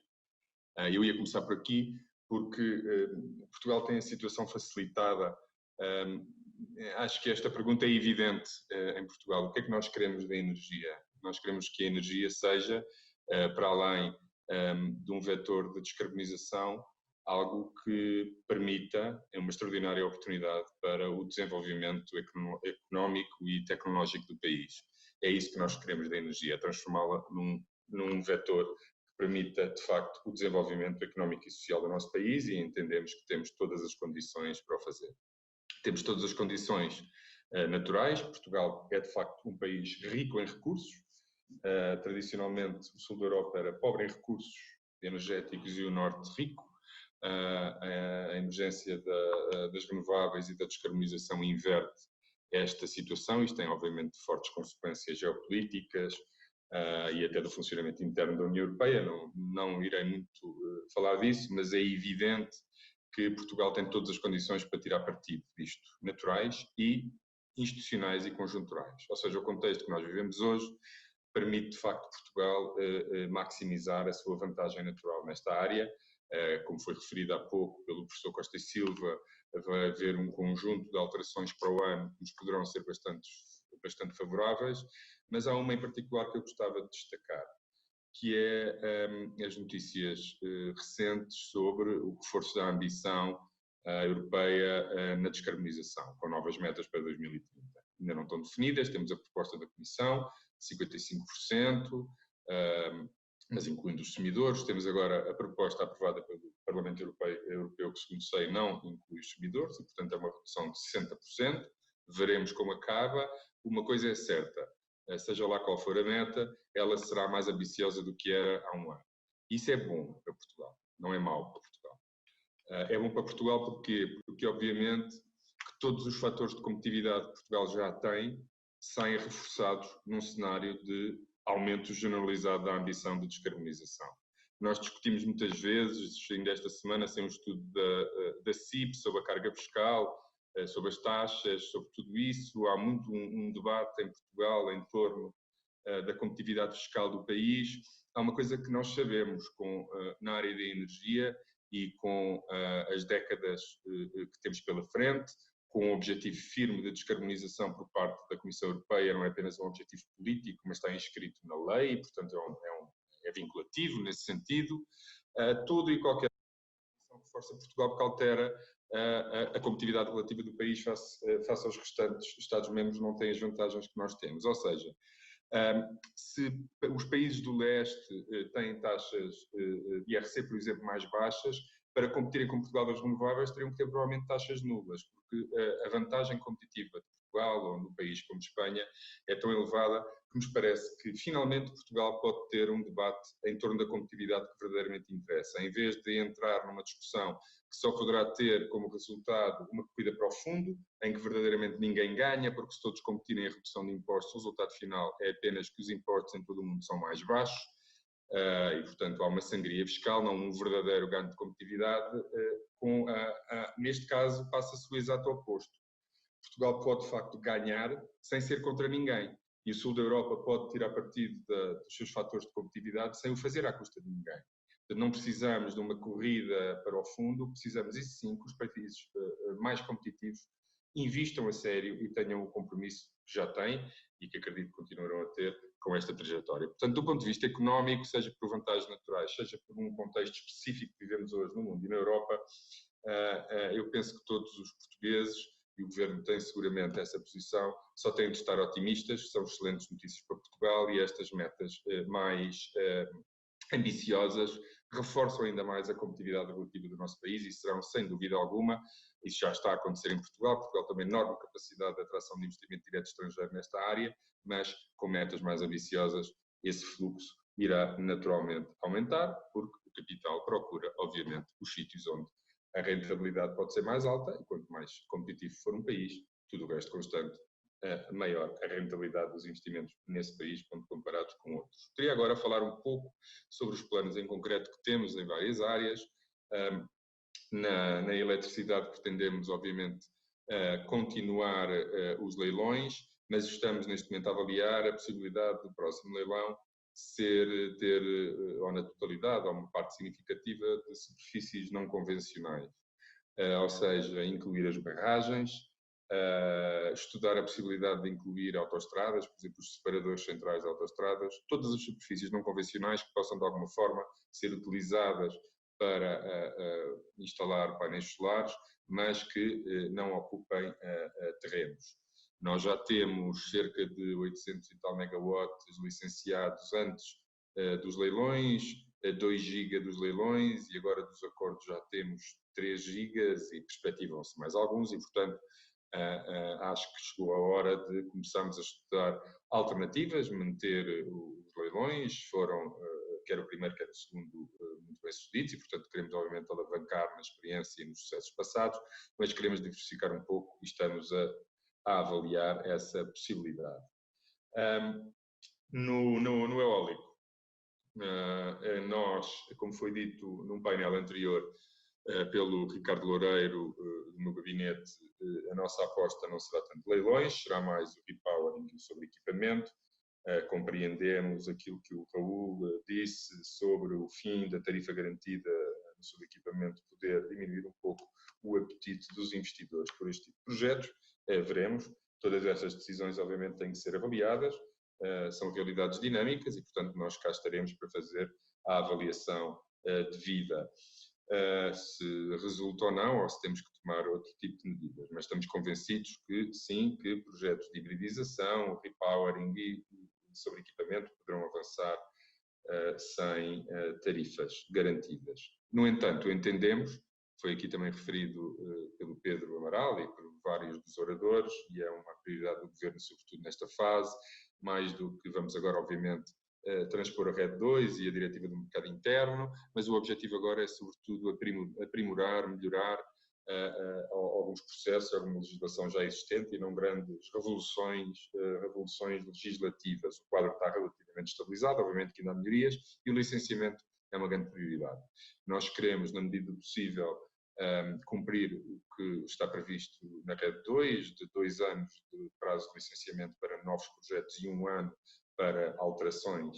H: Eu ia começar por aqui, porque Portugal tem a situação facilitada. Acho que esta pergunta é evidente em Portugal. O que é que nós queremos da energia? Nós queremos que a energia seja, para além de um vetor de descarbonização, algo que permita uma extraordinária oportunidade para o desenvolvimento económico e tecnológico do país. É isso que nós queremos da energia, transformá-la num vetor permita, de facto, o desenvolvimento económico e social do nosso país, e entendemos que temos todas as condições para o fazer. Temos todas as condições naturais. Portugal é, de facto, um país rico em recursos. Tradicionalmente, o sul da Europa era pobre em recursos energéticos e o norte rico. A emergência das renováveis e da descarbonização inverte esta situação. Isto tem, obviamente, fortes consequências geopolíticas, e até do funcionamento interno da União Europeia. Não irei muito falar disso, mas é evidente que Portugal tem todas as condições para tirar partido disto, naturais e institucionais e conjunturais. Ou seja, o contexto que nós vivemos hoje permite, de facto, Portugal maximizar a sua vantagem natural nesta área. Como foi referido há pouco pelo professor Costa e Silva, vai haver um conjunto de alterações para o ano que nos poderão ser bastante favoráveis, mas há uma em particular que eu gostava de destacar, que é as notícias recentes sobre o reforço da ambição europeia na descarbonização, com novas metas para 2030. Ainda não estão definidas, temos a proposta da Comissão, 55%, mas incluindo os semidores. Temos agora a proposta aprovada pelo Parlamento Europeu, que, segundo sei, não inclui os semidores, e, portanto, é uma redução de 60%. Veremos como acaba. Uma coisa é certa, seja lá qual for a meta, ela será mais ambiciosa do que era há um ano. Isso é bom para Portugal, não é mau para Portugal. É bom para Portugal porque, obviamente, que todos os fatores de competitividade que Portugal já tem saem reforçados num cenário de aumento generalizado da ambição de descarbonização. Nós discutimos muitas vezes, ainda esta semana, um estudo da CIP sobre a carga fiscal, sobre as taxas, sobre tudo isso. Há muito um debate em Portugal em torno da competitividade fiscal do país. Há uma coisa que nós sabemos na área da energia e com as décadas que temos pela frente, com um objetivo firme de descarbonização por parte da Comissão Europeia, não é apenas um objetivo político, mas está inscrito na lei, e, portanto, é vinculativo nesse sentido. Tudo e qualquer ação que força Portugal, porque altera a competitividade relativa do país face aos restantes Estados-membros, não tem as vantagens que nós temos. Ou seja, se os países do leste têm taxas de IRC, por exemplo, mais baixas, para competirem com Portugal das renováveis, teriam que ter provavelmente taxas nulas, porque a vantagem competitiva de Portugal, ou no país como Espanha, é tão elevada que nos parece que finalmente Portugal pode ter um debate em torno da competitividade que verdadeiramente interessa, em vez de entrar numa discussão que só poderá ter como resultado uma corrida para o fundo, em que verdadeiramente ninguém ganha, porque se todos competirem em redução de impostos, o resultado final é apenas que os impostos em todo o mundo são mais baixos, e, portanto, há uma sangria fiscal, não um verdadeiro ganho de competitividade. Neste caso, passa-se o exato oposto. Portugal pode, de facto, ganhar sem ser contra ninguém. E o sul da Europa pode tirar partido dos seus fatores de competitividade sem o fazer à custa de ninguém. Não precisamos de uma corrida para o fundo, precisamos, isso sim, que os países mais competitivos invistam a sério e tenham o compromisso que já têm e que acredito que continuarão a ter com esta trajetória. Portanto, do ponto de vista económico, seja por vantagens naturais, seja por um contexto específico que vivemos hoje no mundo e na Europa, eu penso que todos os portugueses, e o Governo tem seguramente essa posição, só têm de estar otimistas. São excelentes notícias para Portugal e estas metas mais ambiciosas reforçam ainda mais a competitividade relativa do nosso país e serão, sem dúvida alguma, isso já está a acontecer em Portugal. Portugal tem uma enorme capacidade de atração de investimento direto estrangeiro nesta área, mas com metas mais ambiciosas, esse fluxo irá naturalmente aumentar, porque o capital procura, obviamente, os sítios onde a rentabilidade pode ser mais alta, e quanto mais competitivo for um país, tudo o resto constante, maior a rentabilidade dos investimentos nesse país quando comparados com outros. Queria agora falar um pouco sobre os planos em concreto que temos em várias áreas. Na eletricidade pretendemos, obviamente, continuar os leilões, mas estamos neste momento a avaliar a possibilidade do próximo leilão ter, ou na totalidade, ou uma parte significativa de superfícies não convencionais. Ou seja, incluir as barragens, estudar a possibilidade de incluir autoestradas, por exemplo, os separadores centrais de autoestradas, todas as superfícies não convencionais que possam, de alguma forma, ser utilizadas para instalar painéis solares, mas que não ocupem terrenos. Nós já temos cerca de 800 e tal megawatts licenciados antes dos leilões, 2 giga dos leilões, e agora dos acordos já temos 3 gigas e perspectivam-se mais alguns, e, portanto, acho que chegou a hora de começarmos a estudar alternativas, manter os leilões. Foram, quer o primeiro, quer o segundo, muito bem sucedidos, e, portanto, queremos, obviamente, alavancar na experiência e nos sucessos passados, mas queremos diversificar um pouco e estamos a avaliar essa possibilidade. No eólico, nós, como foi dito num painel anterior, pelo Ricardo Loureiro, do meu gabinete, a nossa aposta não será tanto leilões, será mais o repowering sobre equipamento. Compreendemos aquilo que o Raul disse sobre o fim da tarifa garantida sobre equipamento, poder diminuir um pouco o apetite dos investidores por este tipo de projetos. Veremos. Todas estas decisões, obviamente, têm que ser avaliadas. São realidades dinâmicas e, portanto, nós cá estaremos para fazer a avaliação devida. Se resulta ou não, ou se temos que tomar outro tipo de medidas. Mas estamos convencidos que, sim, que projetos de hibridização, repowering e sobre equipamento poderão avançar sem tarifas garantidas. No entanto, entendemos, foi aqui também referido pelo Pedro Amaral e por vários dos oradores, e é uma prioridade do Governo, sobretudo nesta fase, mais do que vamos agora, obviamente, transpor a RED 2 e a Diretiva do Mercado Interno, mas o objetivo agora é, sobretudo, aprimorar, melhorar alguns processos, alguma legislação já existente e não grandes revoluções legislativas. O quadro está relativamente estabilizado, obviamente que ainda há melhorias, e o licenciamento é uma grande prioridade. Nós queremos, na medida do possível, cumprir o que está previsto na RED 2, de 2 anos de prazo de licenciamento para novos projetos e 1 ano para alterações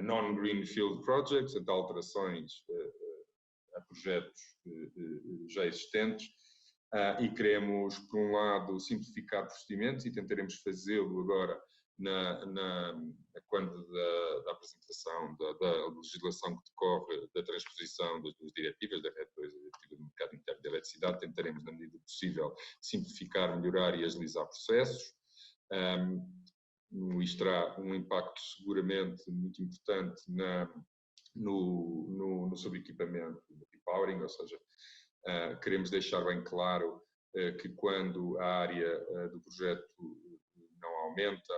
H: non-greenfield projects, portanto, alterações a projetos já existentes, e queremos, por um lado, simplificar procedimentos e tentaremos fazê-lo agora quando da apresentação da legislação que decorre da transposição das duas diretivas, da RED 2 e da Diretiva do Mercado Interno de Eletricidade. Tentaremos, na medida do possível, simplificar, melhorar e agilizar processos. Isto terá um impacto seguramente muito importante no subequipamento do repowering, ou seja, queremos deixar bem claro que quando a área do projeto não aumenta,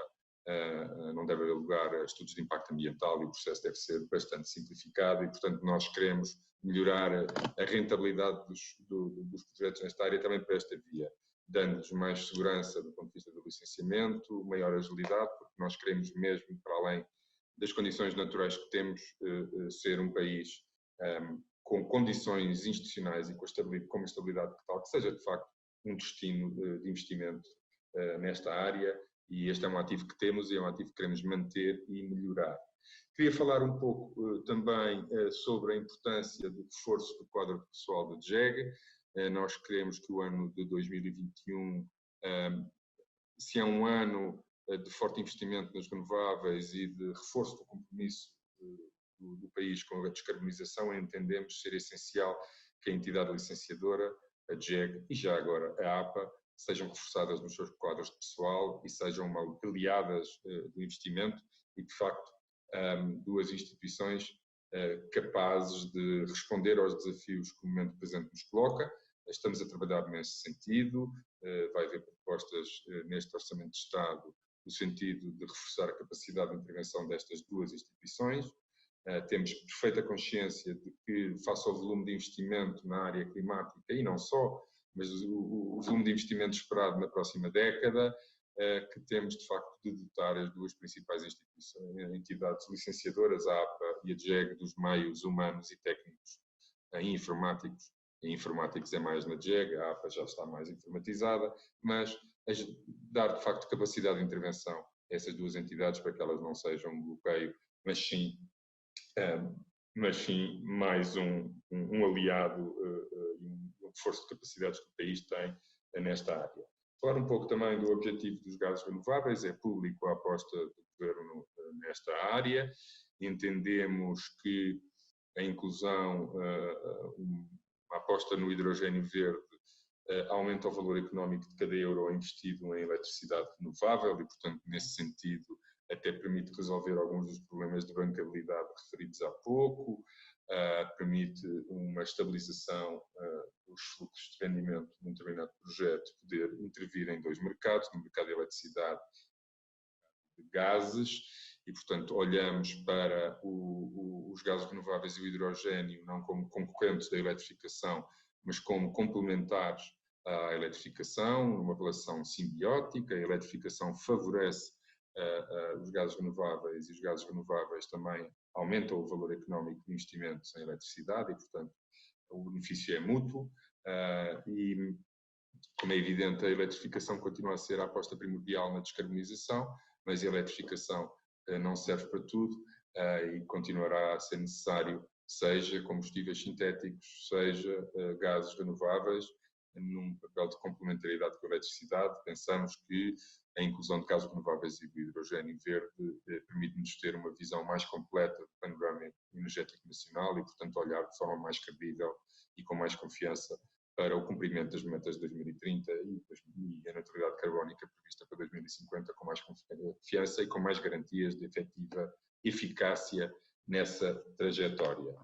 H: não deve haver lugar a estudos de impacto ambiental e o processo deve ser bastante simplificado e, portanto, nós queremos melhorar a rentabilidade dos projetos nesta área também para esta via, dando-lhes mais segurança do ponto de vista do licenciamento, maior agilidade, porque nós queremos mesmo, para além das condições naturais que temos, ser um país com condições institucionais e com uma estabilidade tal que seja, de facto, um destino de investimento nesta área, e este é um ativo que temos e é um ativo que queremos manter e melhorar. Queria falar um pouco também sobre a importância do reforço do quadro de pessoal da DGEG. Nós queremos que o ano de 2021, se é um ano de forte investimento nas renováveis e de reforço do compromisso do país com a descarbonização, entendemos ser essencial que a entidade licenciadora, a DGEG e já agora a APA, sejam reforçadas nos seus quadros de pessoal e sejam aliadas do investimento e, de facto, duas instituições capazes de responder aos desafios que o momento presente nos coloca. Estamos a trabalhar nesse sentido, vai haver propostas neste Orçamento de Estado no sentido de reforçar a capacidade de intervenção destas duas instituições. Temos perfeita consciência de que, face ao volume de investimento na área climática, e não só, mas o volume de investimento esperado na próxima década, que temos, de facto, de dotar as duas principais entidades licenciadoras, a APA e a DGEG, dos meios humanos e técnicos informáticos. Em informáticos é mais na DGEG, a APA já está mais informatizada, mas dar, de facto, capacidade de intervenção a essas duas entidades para que elas não sejam um bloqueio, mas sim mais um aliado e um reforço de capacidades que o país tem nesta área. Falar um pouco também do objetivo dos gases renováveis. É público a aposta do Governo nesta área. Entendemos que a inclusão, a aposta no hidrogênio verde aumenta o valor económico de cada euro investido em eletricidade renovável e, portanto, nesse sentido, até permite resolver alguns dos problemas de bancabilidade referidos há pouco, permite uma estabilização dos fluxos de rendimento de um determinado projeto, poder intervir em dois mercados, no mercado de eletricidade e de gases, e, portanto, olhamos para os gases renováveis e o hidrogênio não como concorrentes da eletrificação, mas como complementares à eletrificação, numa relação simbiótica. A eletrificação favorece os gases renováveis e os gases renováveis também aumentam o valor económico de investimentos em eletricidade e, portanto, o benefício é mútuo e, como é evidente, a eletrificação continua a ser a aposta primordial na descarbonização, mas a eletrificação não serve para tudo e continuará a ser necessário, seja combustíveis sintéticos, seja gases renováveis, num papel de complementariedade com a eletricidade. Pensamos que a inclusão de gases renováveis e do hidrogênio verde permite-nos ter uma visão mais completa do panorama energético nacional e, portanto, olhar de forma mais credível e com mais confiança para o cumprimento das metas de 2030 e a neutralidade carbónica prevista para 2050 com mais confiança e com mais garantias de efetiva eficácia nessa trajetória.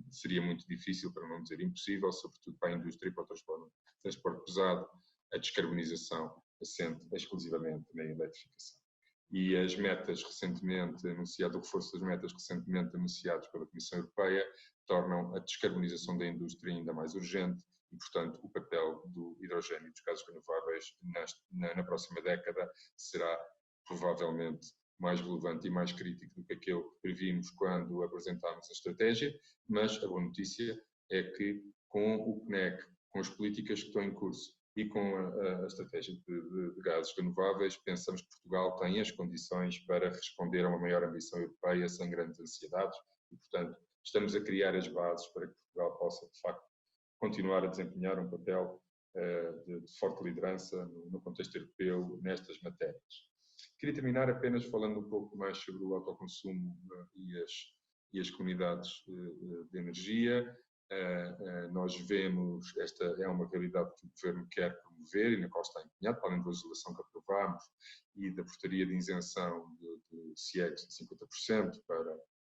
H: Seria muito difícil, para não dizer impossível, sobretudo para a indústria e para o transporte pesado, a descarbonização assente exclusivamente na eletrificação. E as metas recentemente anunciadas, o reforço das metas recentemente anunciadas pela Comissão Europeia, tornam a descarbonização da indústria ainda mais urgente e, portanto, o papel do hidrogênio e dos gases renováveis na próxima década será provavelmente mais relevante e mais crítico do que aquele que previmos quando apresentámos a estratégia, mas a boa notícia é que com o PNEC, com as políticas que estão em curso e com a estratégia de gases renováveis, pensamos que Portugal tem as condições para responder a uma maior ambição europeia sem grandes ansiedades e, portanto, estamos a criar as bases para que Portugal possa, de facto, continuar a desempenhar um papel de forte liderança no contexto europeu nestas matérias. Queria terminar apenas falando um pouco mais sobre o autoconsumo e as comunidades de energia. Nós vemos, esta é uma realidade que o Governo quer promover e na qual está empenhado, para além da legislação que aprovámos e da portaria de isenção de CIEGs de 50% para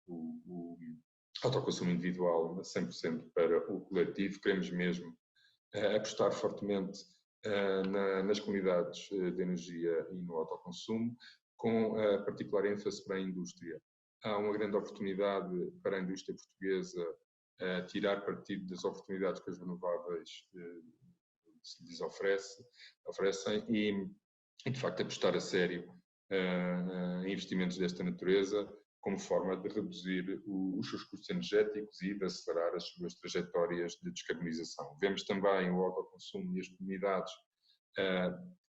H: o autoconsumo individual, 100% para o coletivo. Queremos mesmo apostar fortemente nas comunidades de energia e no autoconsumo, com particular ênfase para a indústria. Há uma grande oportunidade para a indústria portuguesa tirar partido das oportunidades que as renováveis lhes oferecem e, de facto, apostar a sério em investimentos desta natureza como forma de reduzir os seus custos energéticos e de acelerar as suas trajetórias de descarbonização. Vemos também o autoconsumo e as comunidades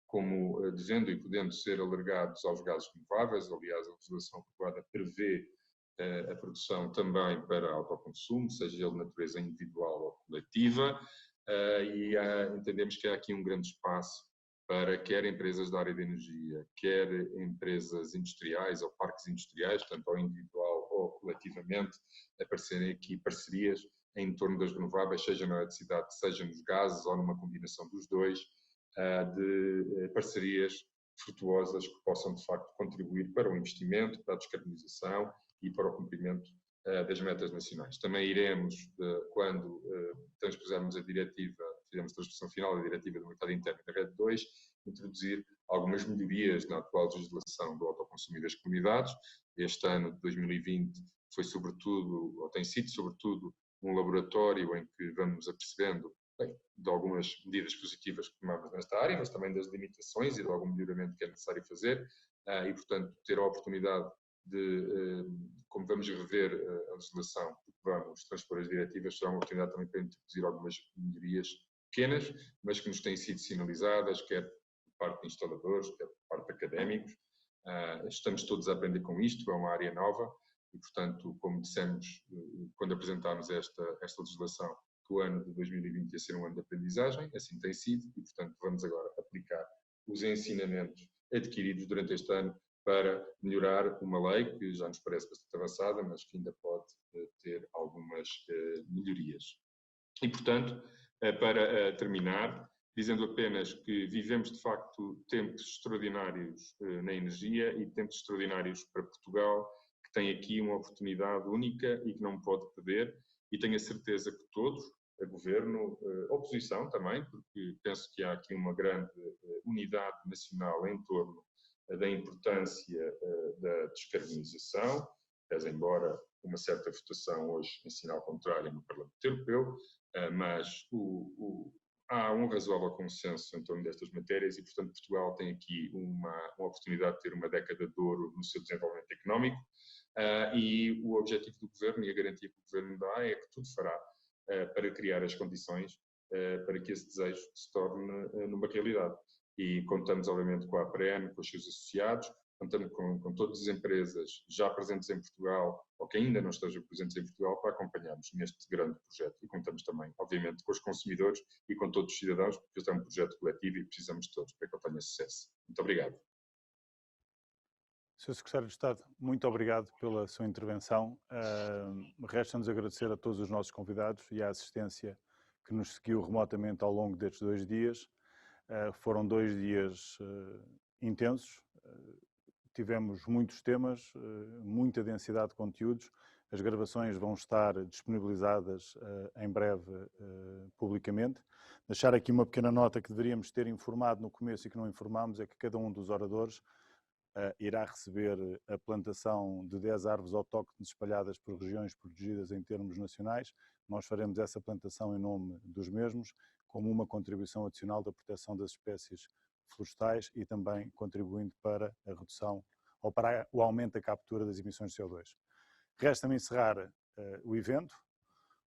H: como devendo e podendo ser alargados aos gases renováveis. Aliás, a legislação aprovada prevê a produção também para autoconsumo, seja ele de natureza individual ou coletiva, e entendemos que há aqui um grande espaço para quer empresas da área de energia, quer empresas industriais ou parques industriais, tanto ao individual ou coletivamente, aparecerem aqui parcerias em torno das renováveis, seja na eletricidade, seja nos gases ou numa combinação dos dois, de parcerias frutuosas que possam, de facto, contribuir para o investimento, para a descarbonização e para o cumprimento das metas nacionais. Também iremos, quando transpusermos a diretiva, fizemos a transposição final da diretiva do mercado interno da RED 2, introduzir algumas melhorias na atual legislação do autoconsumo das comunidades. Este ano de 2020 foi sobretudo, ou tem sido sobretudo, um laboratório em que vamos apercebendo de algumas medidas positivas que tomamos nesta área, mas também das limitações e de algum melhoramento que é necessário fazer e, portanto, ter a oportunidade de, como vamos rever a legislação, vamos transpor as diretivas, será uma oportunidade também para introduzir algumas melhorias pequenas, mas que nos têm sido sinalizadas, quer por parte de instaladores, quer por parte de académicos. Estamos todos a aprender com isto, é uma área nova e, portanto, como dissemos quando apresentámos esta legislação, que o ano de 2020 ia ser um ano de aprendizagem, assim tem sido e, portanto, vamos agora aplicar os ensinamentos adquiridos durante este ano para melhorar uma lei que já nos parece bastante avançada, mas que ainda pode ter algumas melhorias. E, portanto, para terminar, dizendo apenas que vivemos, de facto, tempos extraordinários na energia e tempos extraordinários para Portugal, que tem aqui uma oportunidade única e que não pode perder, e tenho a certeza que todos, a Governo, a oposição também, porque penso que há aqui uma grande unidade nacional em torno da importância da descarbonização, pese embora uma certa votação hoje em sinal contrário no Parlamento Europeu, mas há um razoável consenso em torno destas matérias e, portanto, Portugal tem aqui uma oportunidade de ter uma década de ouro no seu desenvolvimento económico e o objetivo do Governo e a garantia que o Governo dá é que tudo fará para criar as condições para que esse desejo se torne numa realidade. E contamos, obviamente, com a APREN, com os seus associados, contamos com todas as empresas já presentes em Portugal ou que ainda não estejam presentes em Portugal para acompanharmos neste grande projeto. E contamos também, obviamente, com os consumidores e com todos os cidadãos, porque este é um projeto coletivo e precisamos de todos para que ele tenha sucesso. Muito obrigado.
B: Sr. Secretário de Estado, muito obrigado pela sua intervenção. Resta-nos agradecer a todos os nossos convidados e à assistência que nos seguiu remotamente ao longo destes 2 dias. Foram 2 dias intensos, tivemos muitos temas, muita densidade de conteúdos. As gravações vão estar disponibilizadas em breve publicamente. Deixar aqui uma pequena nota que deveríamos ter informado no começo e que não informámos, é que cada um dos oradores irá receber a plantação de 10 árvores autóctones espalhadas por regiões protegidas em termos nacionais. Nós faremos essa plantação em nome dos mesmos, como uma contribuição adicional da proteção das espécies florestais e também contribuindo para a redução ou para o aumento da captura das emissões de CO2. Resta-me encerrar o evento.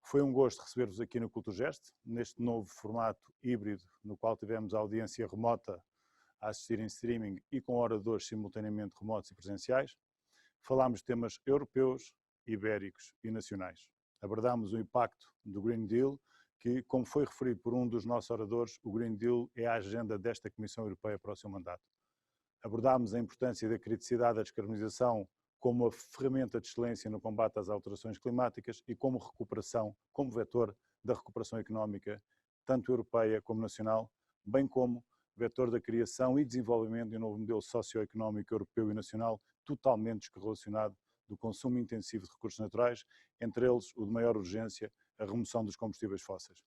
B: Foi um gosto receber-vos aqui no Culturgest, neste novo formato híbrido, no qual tivemos a audiência remota a assistir em streaming e com oradores simultaneamente remotos e presenciais. Falámos de temas europeus, ibéricos e nacionais. Abordámos o impacto do Green Deal, que, como foi referido por um dos nossos oradores, o Green Deal é a agenda desta Comissão Europeia para o seu mandato. Abordámos a importância da criticidade da descarbonização como a ferramenta de excelência no combate às alterações climáticas e como recuperação, como vetor da recuperação económica, tanto europeia como nacional, bem como vetor da criação e desenvolvimento de um novo modelo socioeconómico europeu e nacional totalmente descorrelacionado do consumo intensivo de recursos naturais, entre eles o de maior urgência, a remoção dos combustíveis fósseis.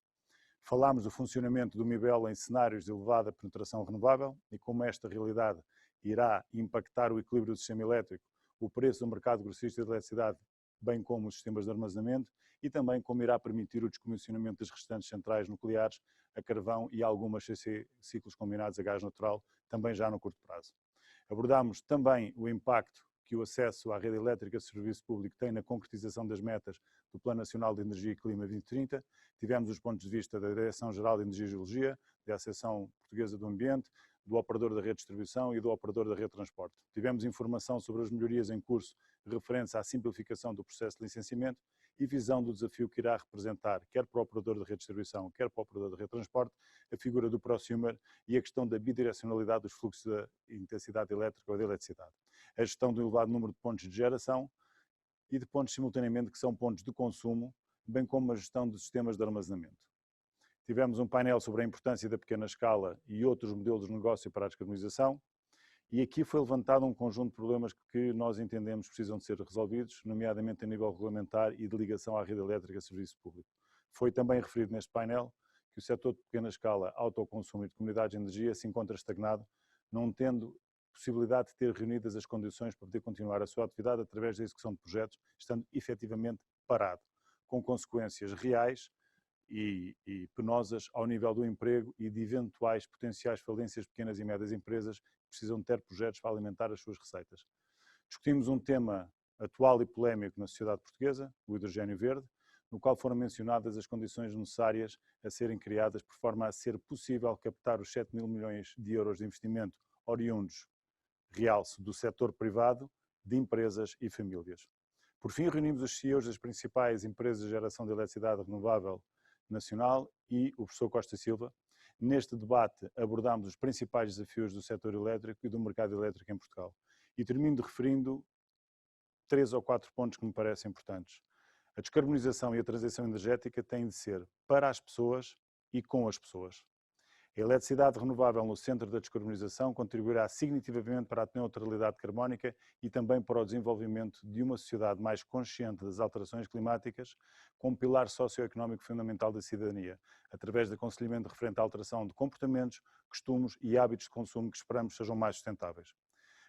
B: Falámos do funcionamento do MIBEL em cenários de elevada penetração renovável e como esta realidade irá impactar o equilíbrio do sistema elétrico, o preço do mercado grossista de eletricidade, bem como os sistemas de armazenamento, e também como irá permitir o descomissionamento das restantes centrais nucleares a carvão e algumas ciclos combinados a gás natural, também já no curto prazo. Abordámos também o impacto que o acesso à rede elétrica de serviço público tem na concretização das metas do Plano Nacional de Energia e Clima 2030. Tivemos os pontos de vista da Direção-Geral de Energia e Geologia, da Associação Portuguesa do Ambiente, do operador da rede de distribuição e do operador da rede de transporte. Tivemos informação sobre as melhorias em curso referentes à simplificação do processo de licenciamento e visão do desafio que irá representar, quer para o operador da rede de distribuição, quer para o operador da rede de transporte, a figura do prosumer e a questão da bidirecionalidade dos fluxos da intensidade elétrica ou da eletricidade. A gestão do elevado número de pontos de geração e de pontos simultaneamente que são pontos de consumo, bem como a gestão de sistemas de armazenamento. Tivemos um painel sobre a importância da pequena escala e outros modelos de negócio para a descarbonização, e aqui foi levantado um conjunto de problemas que nós entendemos precisam de ser resolvidos, nomeadamente a nível regulamentar e de ligação à rede elétrica e serviço público. Foi também referido neste painel que o setor de pequena escala, autoconsumo e de comunidades de energia se encontra estagnado, não tendo possibilidade de ter reunidas as condições para poder continuar a sua atividade através da execução de projetos, estando efetivamente parado, com consequências reais e penosas ao nível do emprego e de eventuais potenciais falências de pequenas e médias empresas que precisam de ter projetos para alimentar as suas receitas. Discutimos um tema atual e polémico na sociedade portuguesa, o hidrogênio verde, no qual foram mencionadas as condições necessárias a serem criadas por forma a ser possível captar os 7 mil milhões de euros de investimento oriundos, realce, do setor privado, de empresas e famílias. Por fim, reunimos os CEOs das principais empresas de geração de eletricidade renovável nacional e o professor Costa Silva. Neste debate abordámos os principais desafios do setor elétrico e do mercado elétrico em Portugal. E termino referindo 3 ou 4 pontos que me parecem importantes. A descarbonização e a transição energética têm de ser para as pessoas e com as pessoas. A eletricidade renovável no centro da descarbonização contribuirá significativamente para a neutralidade carbónica e também para o desenvolvimento de uma sociedade mais consciente das alterações climáticas, como pilar socioeconómico fundamental da cidadania, através do aconselhamento referente à alteração de comportamentos, costumes e hábitos de consumo que esperamos sejam mais sustentáveis.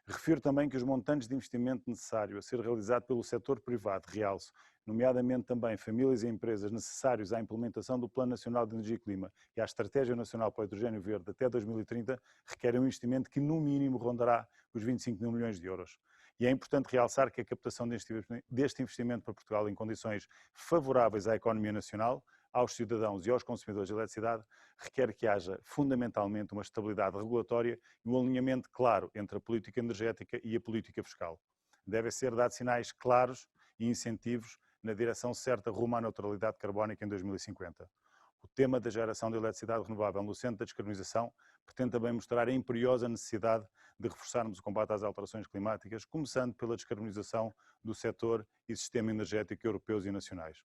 B: Refiro também que os montantes de investimento necessário a ser realizado pelo setor privado, realço, nomeadamente também famílias e empresas necessários à implementação do Plano Nacional de Energia e Clima e à Estratégia Nacional para o Hidrogênio Verde até 2030, requerem um investimento que no mínimo rondará os 25 mil milhões de euros. E é importante realçar que a captação deste investimento para Portugal em condições favoráveis à economia nacional, aos cidadãos e aos consumidores de eletricidade requer que haja fundamentalmente uma estabilidade regulatória e um alinhamento claro entre a política energética e a política fiscal. Devem ser dados sinais claros e incentivos na direção certa rumo à neutralidade carbónica em 2050. O tema da geração de eletricidade renovável no centro da descarbonização pretende também mostrar a imperiosa necessidade de reforçarmos o combate às alterações climáticas, começando pela descarbonização do setor e sistema energético europeus e nacionais.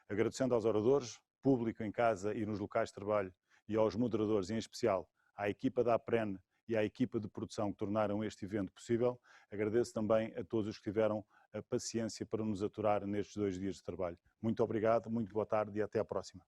B: Agradecendo aos oradores, público em casa e nos locais de trabalho, e aos moderadores, em especial à equipa da APREN e à equipa de produção que tornaram este evento possível, agradeço também a todos os que tiveram a paciência para nos aturar nestes 2 dias de trabalho. Muito obrigado, muito boa tarde e até à próxima.